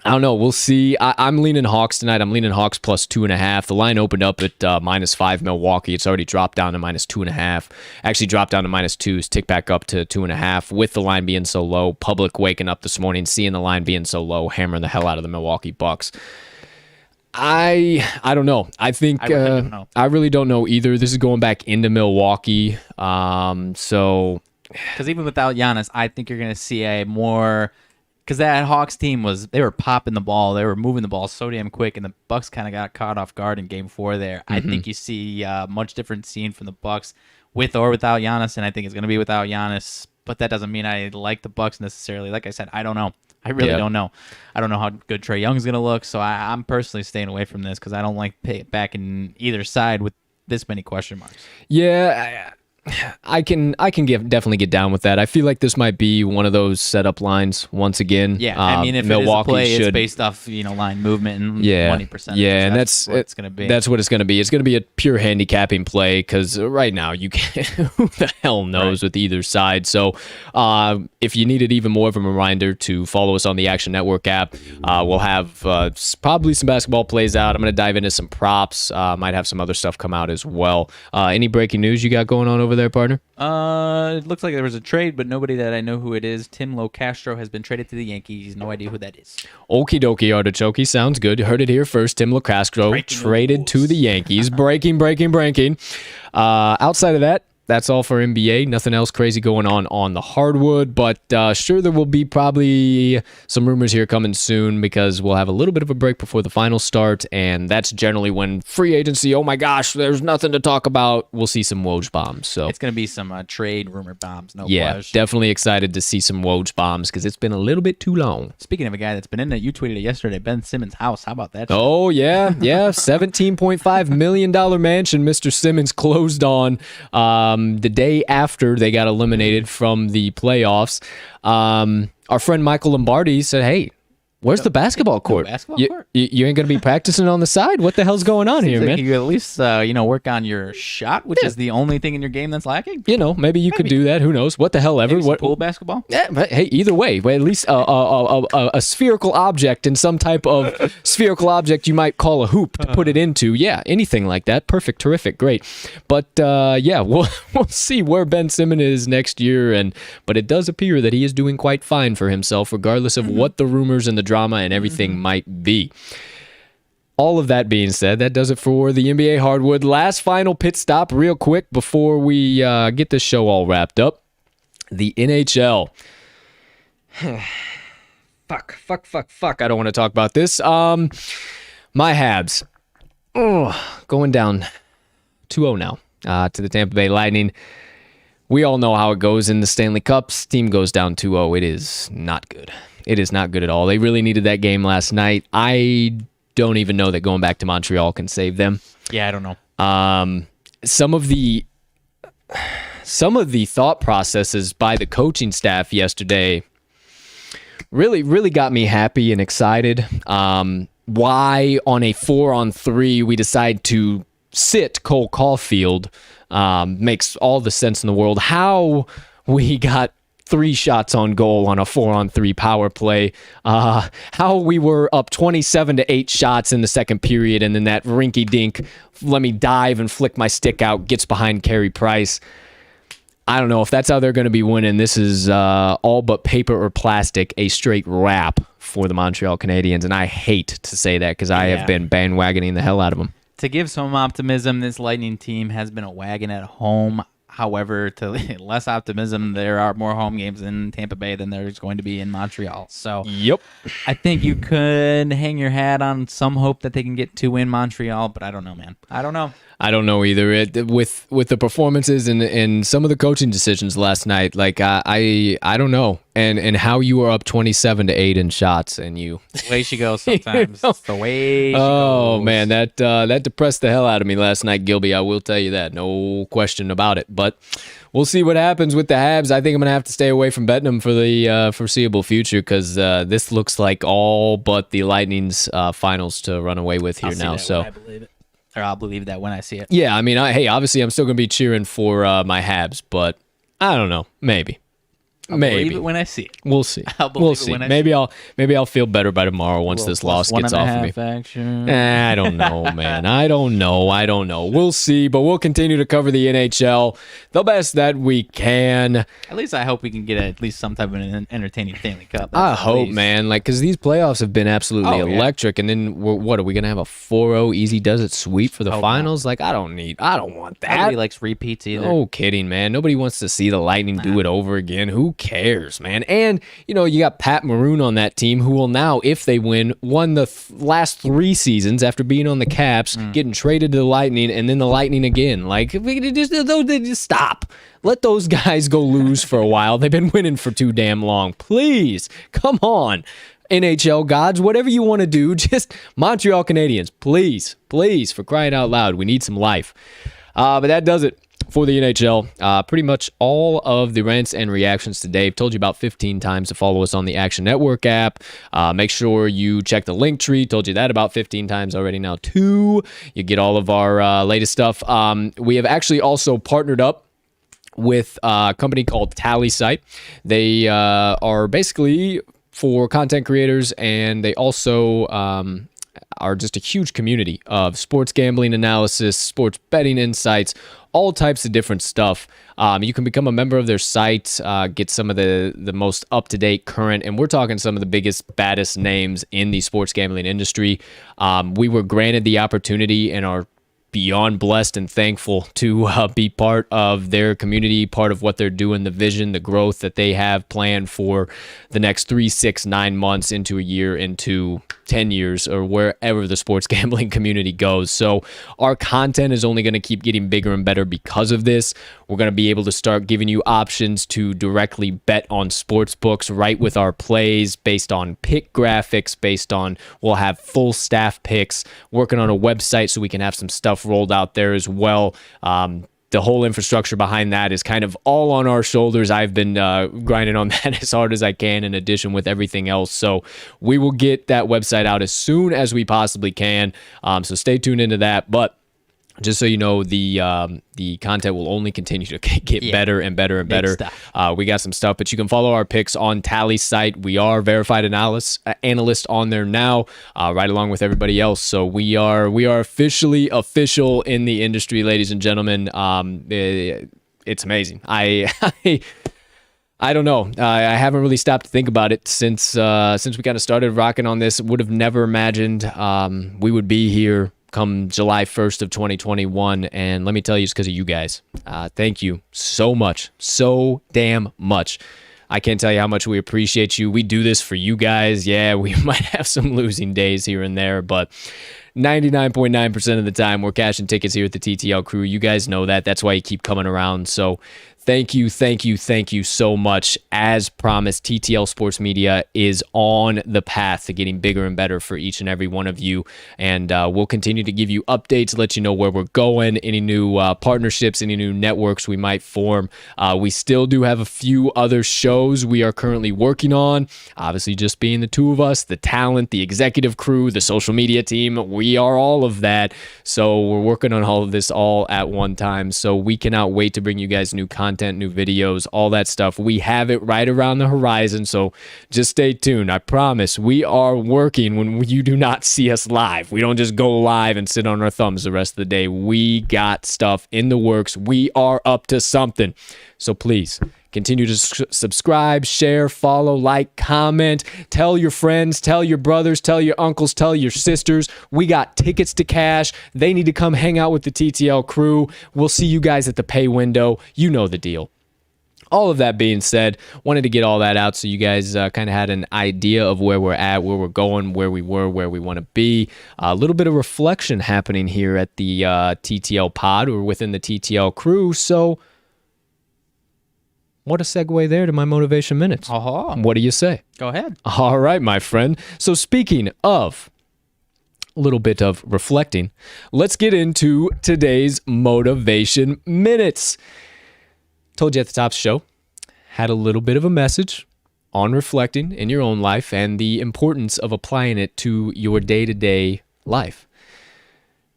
Speaker 1: I don't know. We'll see. I'm leaning Hawks tonight. I'm leaning Hawks plus 2.5. The line opened up at -5 Milwaukee. It's already dropped down to -2.5. Actually dropped down to -2. Tick back up to 2.5 with the line being so low. Public waking up this morning, seeing the line being so low, hammering the hell out of the Milwaukee Bucks. I don't know. I think I really don't know either. This is going back into Milwaukee. So
Speaker 2: because even without Giannis, I think you're going to see a more. Because that Hawks team they were popping the ball, they were moving the ball so damn quick, and the Bucks kind of got caught off guard in Game 4 there. I think you see much different scene from the Bucks with or without Giannis, and I think it's going to be without Giannis. But that doesn't mean I like the Bucks necessarily. Like I said, I don't know. I really don't know. I don't know how good Trae Young's going to look, so I'm personally staying away from this because I don't like backing either side with this many question marks.
Speaker 1: Yeah, I can definitely get down with that. I feel like this might be one of those setup lines once again.
Speaker 2: Yeah, I mean, if Milwaukee it is a play, it's based off line movement and 20%.
Speaker 1: Yeah, and
Speaker 2: that's what it's going to be.
Speaker 1: That's what it's going to be. It's going to be a pure handicapping play because right now you can't. Who the hell knows with either side? So if you needed even more of a reminder to follow us on the Action Network app, we'll have probably some basketball plays out. I'm going to dive into some props. Might have some other stuff come out as well. Any breaking news you got going on over there, partner?
Speaker 2: It looks like there was a trade, but nobody that I know who it is. Tim Locastro has been traded to the Yankees. No idea who that is.
Speaker 1: Okie dokie, artichoke. Sounds good. You heard it here first. Tim Locastro traded to the Yankees. Breaking. Outside of that, that's all for NBA. Nothing else crazy going on the hardwood, but sure there will be probably some rumors here coming soon because we'll have a little bit of a break before the finals start, and that's generally when free agency, oh my gosh, there's nothing to talk about. We'll see some Woj bombs. So
Speaker 2: it's going to be some trade rumor bombs.
Speaker 1: Definitely excited to see some Woj bombs because it's been a little bit too long.
Speaker 2: Speaking of a guy that's been in it, you tweeted it yesterday, Ben Simmons' house. How about that?
Speaker 1: Oh, yeah. $17.5 million mansion Mr. Simmons closed on the day after they got eliminated from the playoffs. Our friend Michael Lombardi said, hey, where's the basketball court? You ain't going to be practicing on the side? What the hell's going on here, man?
Speaker 2: You at least work on your shot, which is the only thing in your game that's lacking.
Speaker 1: Maybe you could do that. Who knows? What the hell ever?
Speaker 2: What pool basketball?
Speaker 1: Yeah, but hey, either way, at least a spherical object and some type of spherical object you might call a hoop to put it into. Yeah, anything like that. Perfect, terrific, great. But we'll see where Ben Simmons is next year. But it does appear that he is doing quite fine for himself, regardless of what the rumors and the drama and everything might be. All of that being said, that does it for the NBA hardwood. Last final pit stop real quick before we get this show all wrapped up. The NHL. Fuck. I don't want to talk about this. My Habs. Going down 2-0 now to the Tampa Bay Lightning. We all know how it goes in the Stanley Cups. Team goes down 2-0. It is not good. It is not good at all. They really needed that game last night. I don't even know that going back to Montreal can save them.
Speaker 2: Yeah, I don't know.
Speaker 1: Some of the thought processes by the coaching staff yesterday really got me happy and excited. Why on a 4-on-3 we decide to sit Cole Caulfield makes all the sense in the world. How we got 3 shots on goal on a 4-on-3 power play. How we were up 27-8 shots in the second period, and then that rinky-dink, let me dive and flick my stick out, gets behind Carey Price. I don't know if that's how they're going to be winning. This is all but paper or plastic, a straight wrap for the Montreal Canadiens, and I hate to say that because I have been bandwagoning the hell out of them.
Speaker 2: To give some optimism, this Lightning team has been a wagon at home. However, to less optimism, there are more home games in Tampa Bay than there's going to be in Montreal. So
Speaker 1: yep,
Speaker 2: I think you could hang your hat on some hope that they can get 2 in Montreal, but I don't know, man. I don't know.
Speaker 1: I don't know either. With the performances and some of the coaching decisions last night, like I don't know. And how you were up 27-8 in shots, and you
Speaker 2: the way she goes sometimes. It's the way she goes.
Speaker 1: Oh man, that depressed the hell out of me last night, Gilby. I will tell you that, no question about it. But we'll see what happens with the Habs. I think I'm gonna have to stay away from betting them for the foreseeable future, because this looks like all but the Lightning's finals to run away with here now. So
Speaker 2: I believe it. Or I'll believe that when I see it.
Speaker 1: Yeah, I mean, hey, obviously I'm still going to be cheering for my Habs, but I don't know. Maybe.
Speaker 2: I'll believe it when I see it.
Speaker 1: We'll see.
Speaker 2: We'll see.
Speaker 1: Maybe I'll feel better by tomorrow once this loss gets off of me. I don't know, man. I don't know. We'll see, but we'll continue to cover the NHL the best that we can.
Speaker 2: At least I hope we can get at least some type of an entertaining Stanley Cup.
Speaker 1: I hope, man. Like, because these playoffs have been absolutely electric, and then what are we gonna have, a 4-0 easy does it sweep for the finals? Like, I don't want that.
Speaker 2: Nobody likes repeats either.
Speaker 1: No kidding, man. Nobody wants to see the Lightning do it over again. Who cares, man? And you got Pat Maroon on that team, who will now, if they won the last 3 seasons after being on the Caps, getting traded to the Lightning, and then the Lightning again. Like, they just stop. Let those guys go lose for a while. They've been winning for too damn long. Please, come on, NHL gods, whatever you want to do, just Montreal Canadiens, please, for crying out loud, we need some life. But that does it for the NHL. Pretty much all of the rants and reactions today. I've told you about 15 times to follow us on the Action Network app. Make sure you check the link tree. Told you that about 15 times already now too. You get all of our latest stuff. We have actually also partnered up with a company called TallySite. They are basically for content creators, and they also are just a huge community of sports gambling analysis, sports betting insights, all types of different stuff. You can become a member of their site, get some of the most up-to-date, current, and we're talking some of the biggest, baddest names in the sports gambling industry. We were granted the opportunity and are beyond blessed and thankful to be part of their community, part of what they're doing, the vision, the growth that they have planned for the next 3, 6, 9 months, into a year, into 10 years, or wherever the sports gambling community goes. So our content is only going to keep getting bigger and better because of this. We're going to be able to start giving you options to directly bet on sports books right with our plays, based on pick graphics, we'll have full staff picks, working on a website so we can have some stuff rolled out there as well. The whole infrastructure behind that is kind of all on our shoulders. I've been grinding on that as hard as I can, in addition with everything else. So we will get that website out as soon as we possibly can. So stay tuned into that. But just so you know, the content will only continue to get better and better and better. We got some stuff, but you can follow our picks on TallySite. We are verified analyst on there now, right along with everybody else. So we are officially official in the industry, ladies and gentlemen. It's amazing. I don't know. I haven't really stopped to think about it since we kind of started rocking on this. Would have never imagined we would be here come July 1st of 2021, and let me tell you, it's because of you guys. Thank you so much, so damn much. I can't tell you how much we appreciate you. We do this for you guys. Yeah, we might have some losing days here and there, but 99.9% of the time, we're cashing tickets here at the TTL crew. You guys know that. That's why you keep coming around. So thank you so much. As promised, TTL Sports Media is on the path to getting bigger and better for each and every one of you. And we'll continue to give you updates, let you know where we're going, any new partnerships, any new networks we might form. We still do have a few other shows we are currently working on. Obviously, just being the two of us, the talent, the executive crew, the social media team, we are all of that. So we're working on all of this all at one time. So we cannot wait to bring you guys new content, new videos, all that stuff. We have it right around the horizon, so just stay tuned. I promise we are working when you do not see us live. We don't just go live and sit on our thumbs the rest of the day. We got stuff in the works. We are up to something. So please Continue to subscribe, share, follow, like, comment. Tell your friends, tell your brothers, tell your uncles, tell your sisters. We got tickets to cash. They need to come hang out with the TTL crew. We'll see you guys at the pay window. You know the deal. All of that being said, wanted to get all that out so you guys kind of had an idea of where we're at, where we're going, where we were, where we want to be. A little bit of reflection happening here at the TTL Pod or within the TTL crew. So what a segue there to my Motivation Minutes. What do you say?
Speaker 2: Go ahead.
Speaker 1: All right, my friend. So speaking of a little bit of reflecting, let's get into today's Motivation Minutes. Told you at the top of the show, had a little bit of a message on reflecting in your own life and the importance of applying it to your day-to-day life.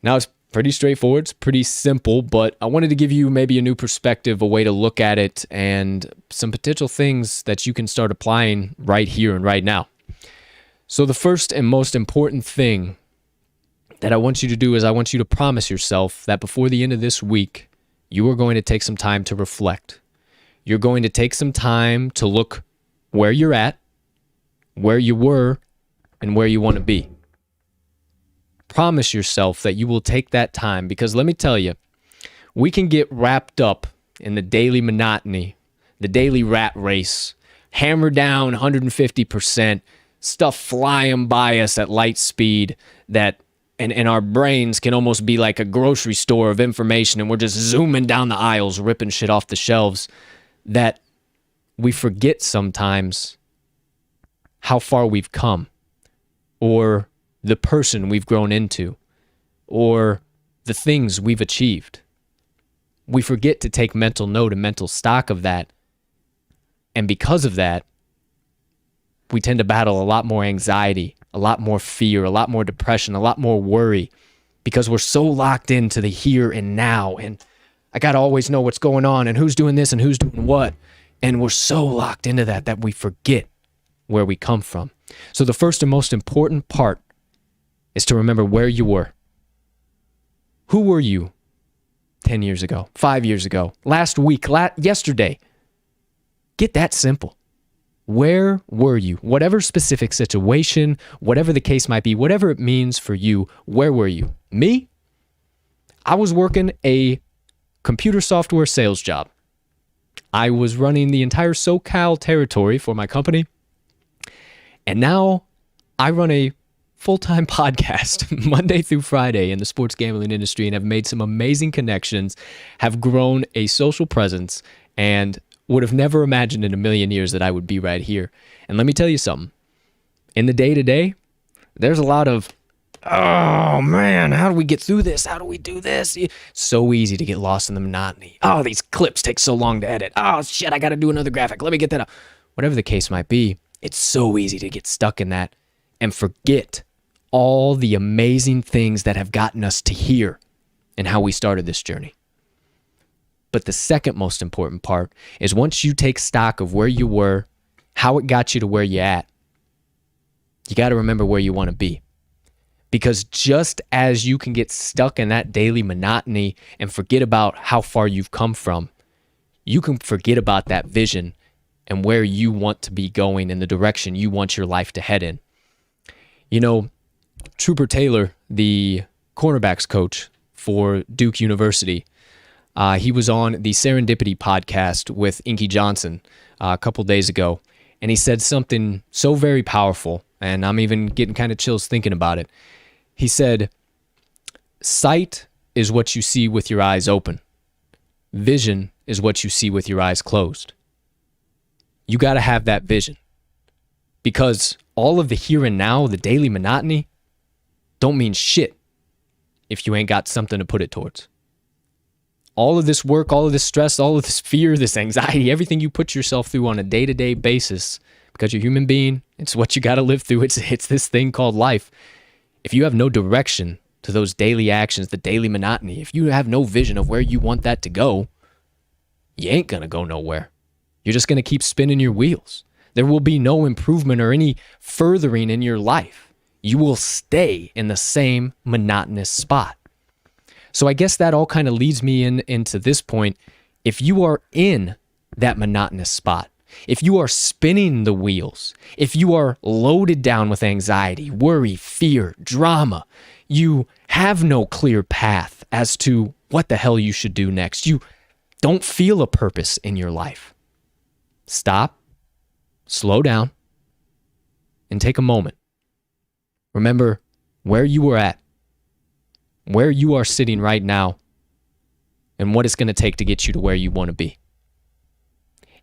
Speaker 1: Now, it's pretty straightforward, it's pretty simple, but I wanted to give you maybe a new perspective, a way to look at it, and some potential things that you can start applying right here and right now. So the first and most important thing that I want you to do is I want you to promise yourself that before the end of this week, you are going to take some time to reflect. You're going to take some time to look where you're at, where you were, and where you want to be. Promise yourself that you will take that time, because let me tell you, we can get wrapped up in the daily monotony, the daily rat race, hammer down 150%, stuff flying by us at light speed that and our brains can almost be like a grocery store of information, and we're just zooming down the aisles, ripping shit off the shelves, that we forget sometimes how far we've come, or the person we've grown into, or the things we've achieved. We forget to take mental note and mental stock of that, and because of that, we tend to battle a lot more anxiety, a lot more fear, a lot more depression, a lot more worry, because we're so locked into the here and now, and I got to always know what's going on and who's doing this and who's doing what, and we're so locked into that we forget where we come from. So the first and most important part is to remember where you were. Who were you 10 years ago, 5 years ago, last week, yesterday? Get that simple. Where were you? Whatever specific situation, whatever the case might be, whatever it means for you, where were you? Me? I was working a computer software sales job. I was running the entire SoCal territory for my company. And now I run a full-time podcast Monday through Friday in the sports gambling industry and have made some amazing connections, have grown a social presence, and would have never imagined in a million years that I would be right here. And let me tell you something. In the day-to-day, there's a lot of, oh man, how do we get through this? How do we do this? So easy to get lost in the monotony. Oh, these clips take so long to edit. Oh shit, I got to do another graphic. Let me get that up. Whatever the case might be, it's so easy to get stuck in that and forget all the amazing things that have gotten us to here and how we started this journey. But the second most important part is once you take stock of where you were, how it got you to where you're at, you got to remember where you want to be. Because just as you can get stuck in that daily monotony and forget about how far you've come from, you can forget about that vision and where you want to be going in the direction you want your life to head in. You know, Trooper Taylor, the cornerbacks coach for Duke University, he was on the Serendipity podcast with Inky Johnson a couple days ago, and he said something so very powerful, and I'm even getting kind of chills thinking about it. He said, sight is what you see with your eyes open. Vision is what you see with your eyes closed. You got to have that vision, because all of the here and now, the daily monotony, don't mean shit if you ain't got something to put it towards. All of this work, all of this stress, all of this fear, this anxiety, everything you put yourself through on a day-to-day basis, because you're a human being, it's what you got to live through. It's this thing called life. If you have no direction to those daily actions, the daily monotony, if you have no vision of where you want that to go, you ain't going to go nowhere. You're just going to keep spinning your wheels. There will be no improvement or any furthering in your life. You will stay in the same monotonous spot. So I guess that all kind of leads me into this point. If you are in that monotonous spot, if you are spinning the wheels, if you are loaded down with anxiety, worry, fear, drama, you have no clear path as to what the hell you should do next, you don't feel a purpose in your life, stop, slow down, and take a moment. Remember where you were at, where you are sitting right now, and what it's going to take to get you to where you want to be.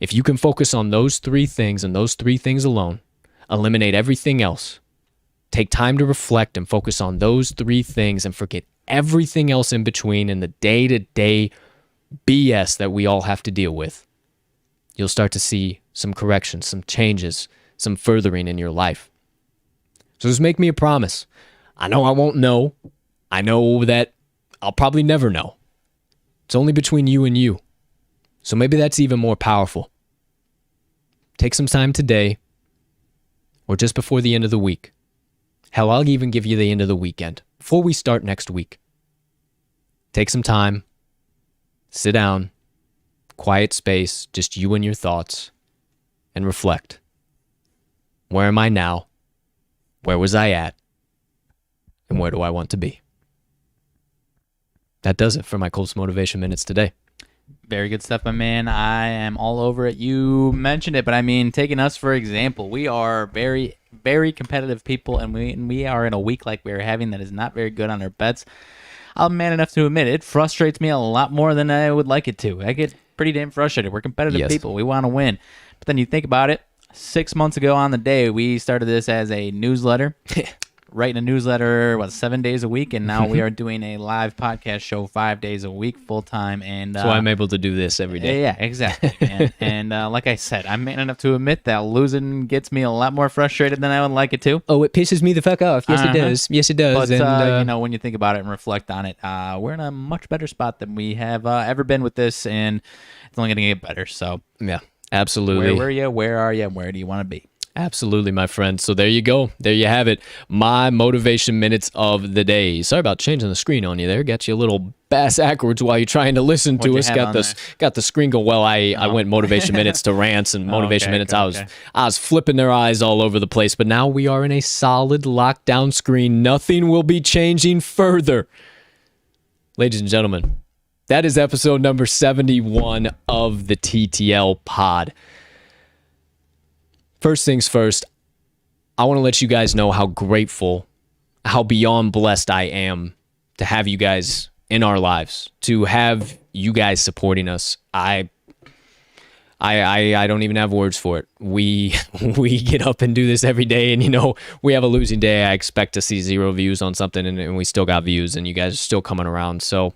Speaker 1: If you can focus on those three things and those three things alone, eliminate everything else, take time to reflect and focus on those three things and forget everything else in between and the day-to-day BS that we all have to deal with, you'll start to see some corrections, some changes, some furthering in your life. So just make me a promise. I know I won't know. I know that I'll probably never know. It's only between you and you. So maybe that's even more powerful. Take some time today or just before the end of the week. Hell, I'll even give you the end of the weekend before we start next week. Take some time, sit down, quiet space, just you and your thoughts, and reflect. Where am I now? Where was I at? And where do I want to be? That does it for my Colts Motivation Minutes today.
Speaker 2: Very good stuff, my man. I am all over it. You mentioned it, but I mean, taking us for example, we are very, very competitive people, and we are in a week like we're having that is not very good on our bets. I'm man enough to admit it frustrates me a lot more than I would like it to. I get pretty damn frustrated. We're competitive people. We want to win. But then you think about it, 6 months ago on the day, we started this as a newsletter. Writing a newsletter, 7 days a week, and now we are doing a live podcast show 5 days a week, full time. And
Speaker 1: so I'm able to do this every day.
Speaker 2: Yeah, exactly. and like I said, I'm man enough to admit that losing gets me a lot more frustrated than I would like it to.
Speaker 1: Oh, it pisses me the fuck off. Yes, it does. Yes, it does.
Speaker 2: But and, when you think about it and reflect on it, we're in a much better spot than we have ever been with this, and it's only going to get better. So
Speaker 1: yeah, absolutely.
Speaker 2: Where were you? Where are you? Where do you want to be?
Speaker 1: Absolutely, my friend. So there you go. There you have it. My motivation minutes of the day. Sorry about changing the screen on you there. Got you a little bass backwards while you're trying to listen to us. Got the screen go. Well, I went motivation minutes to rants and motivation minutes. I was flipping their eyes all over the place. But now we are in a solid lockdown screen. Nothing will be changing further. Ladies and gentlemen, that is episode number 71 of the TTL Pod. First things first, I want to let you guys know how grateful, how beyond blessed I am to have you guys in our lives, to have you guys supporting us. I don't even have words for it. We get up and do this every day, and we have a losing day. I expect to see 0 views on something, and we still got views, and you guys are still coming around. So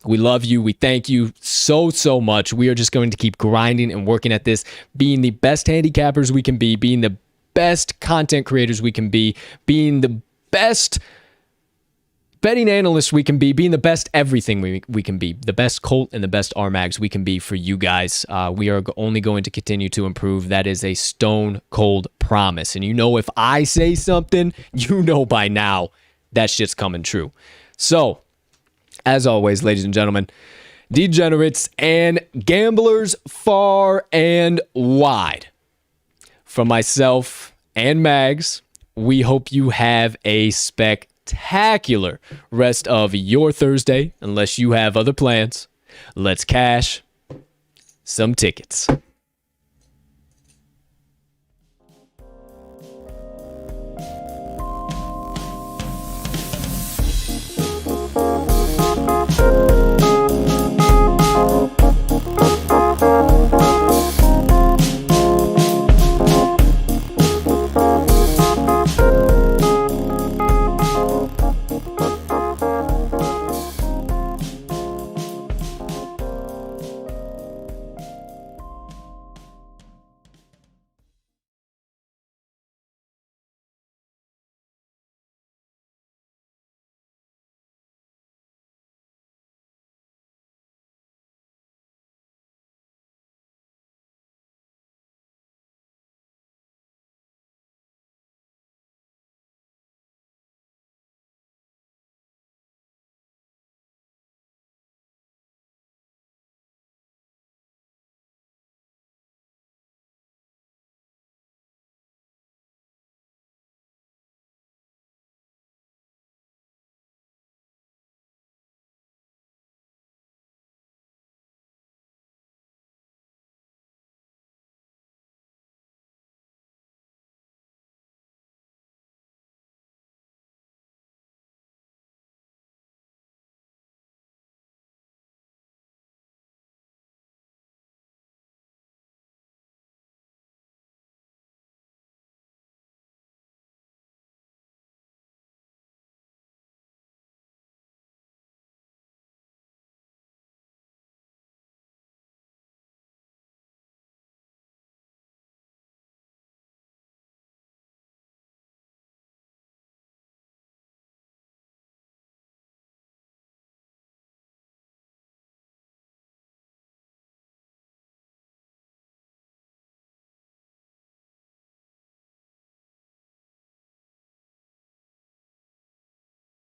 Speaker 1: we love you. We thank you so, so much. We are just going to keep grinding and working at this, being the best handicappers we can be, being the best content creators we can be, being the best betting analysts we can be, being the best everything we can be, the best Colt and the best RMags we can be for you guys. We are only going to continue to improve. That is a stone cold promise. And if I say something, by now that shit's coming true. So, as always, ladies and gentlemen, degenerates and gamblers far and wide, from myself and Mags, we hope you have a spectacular rest of your Thursday, unless you have other plans. Let's cash some tickets.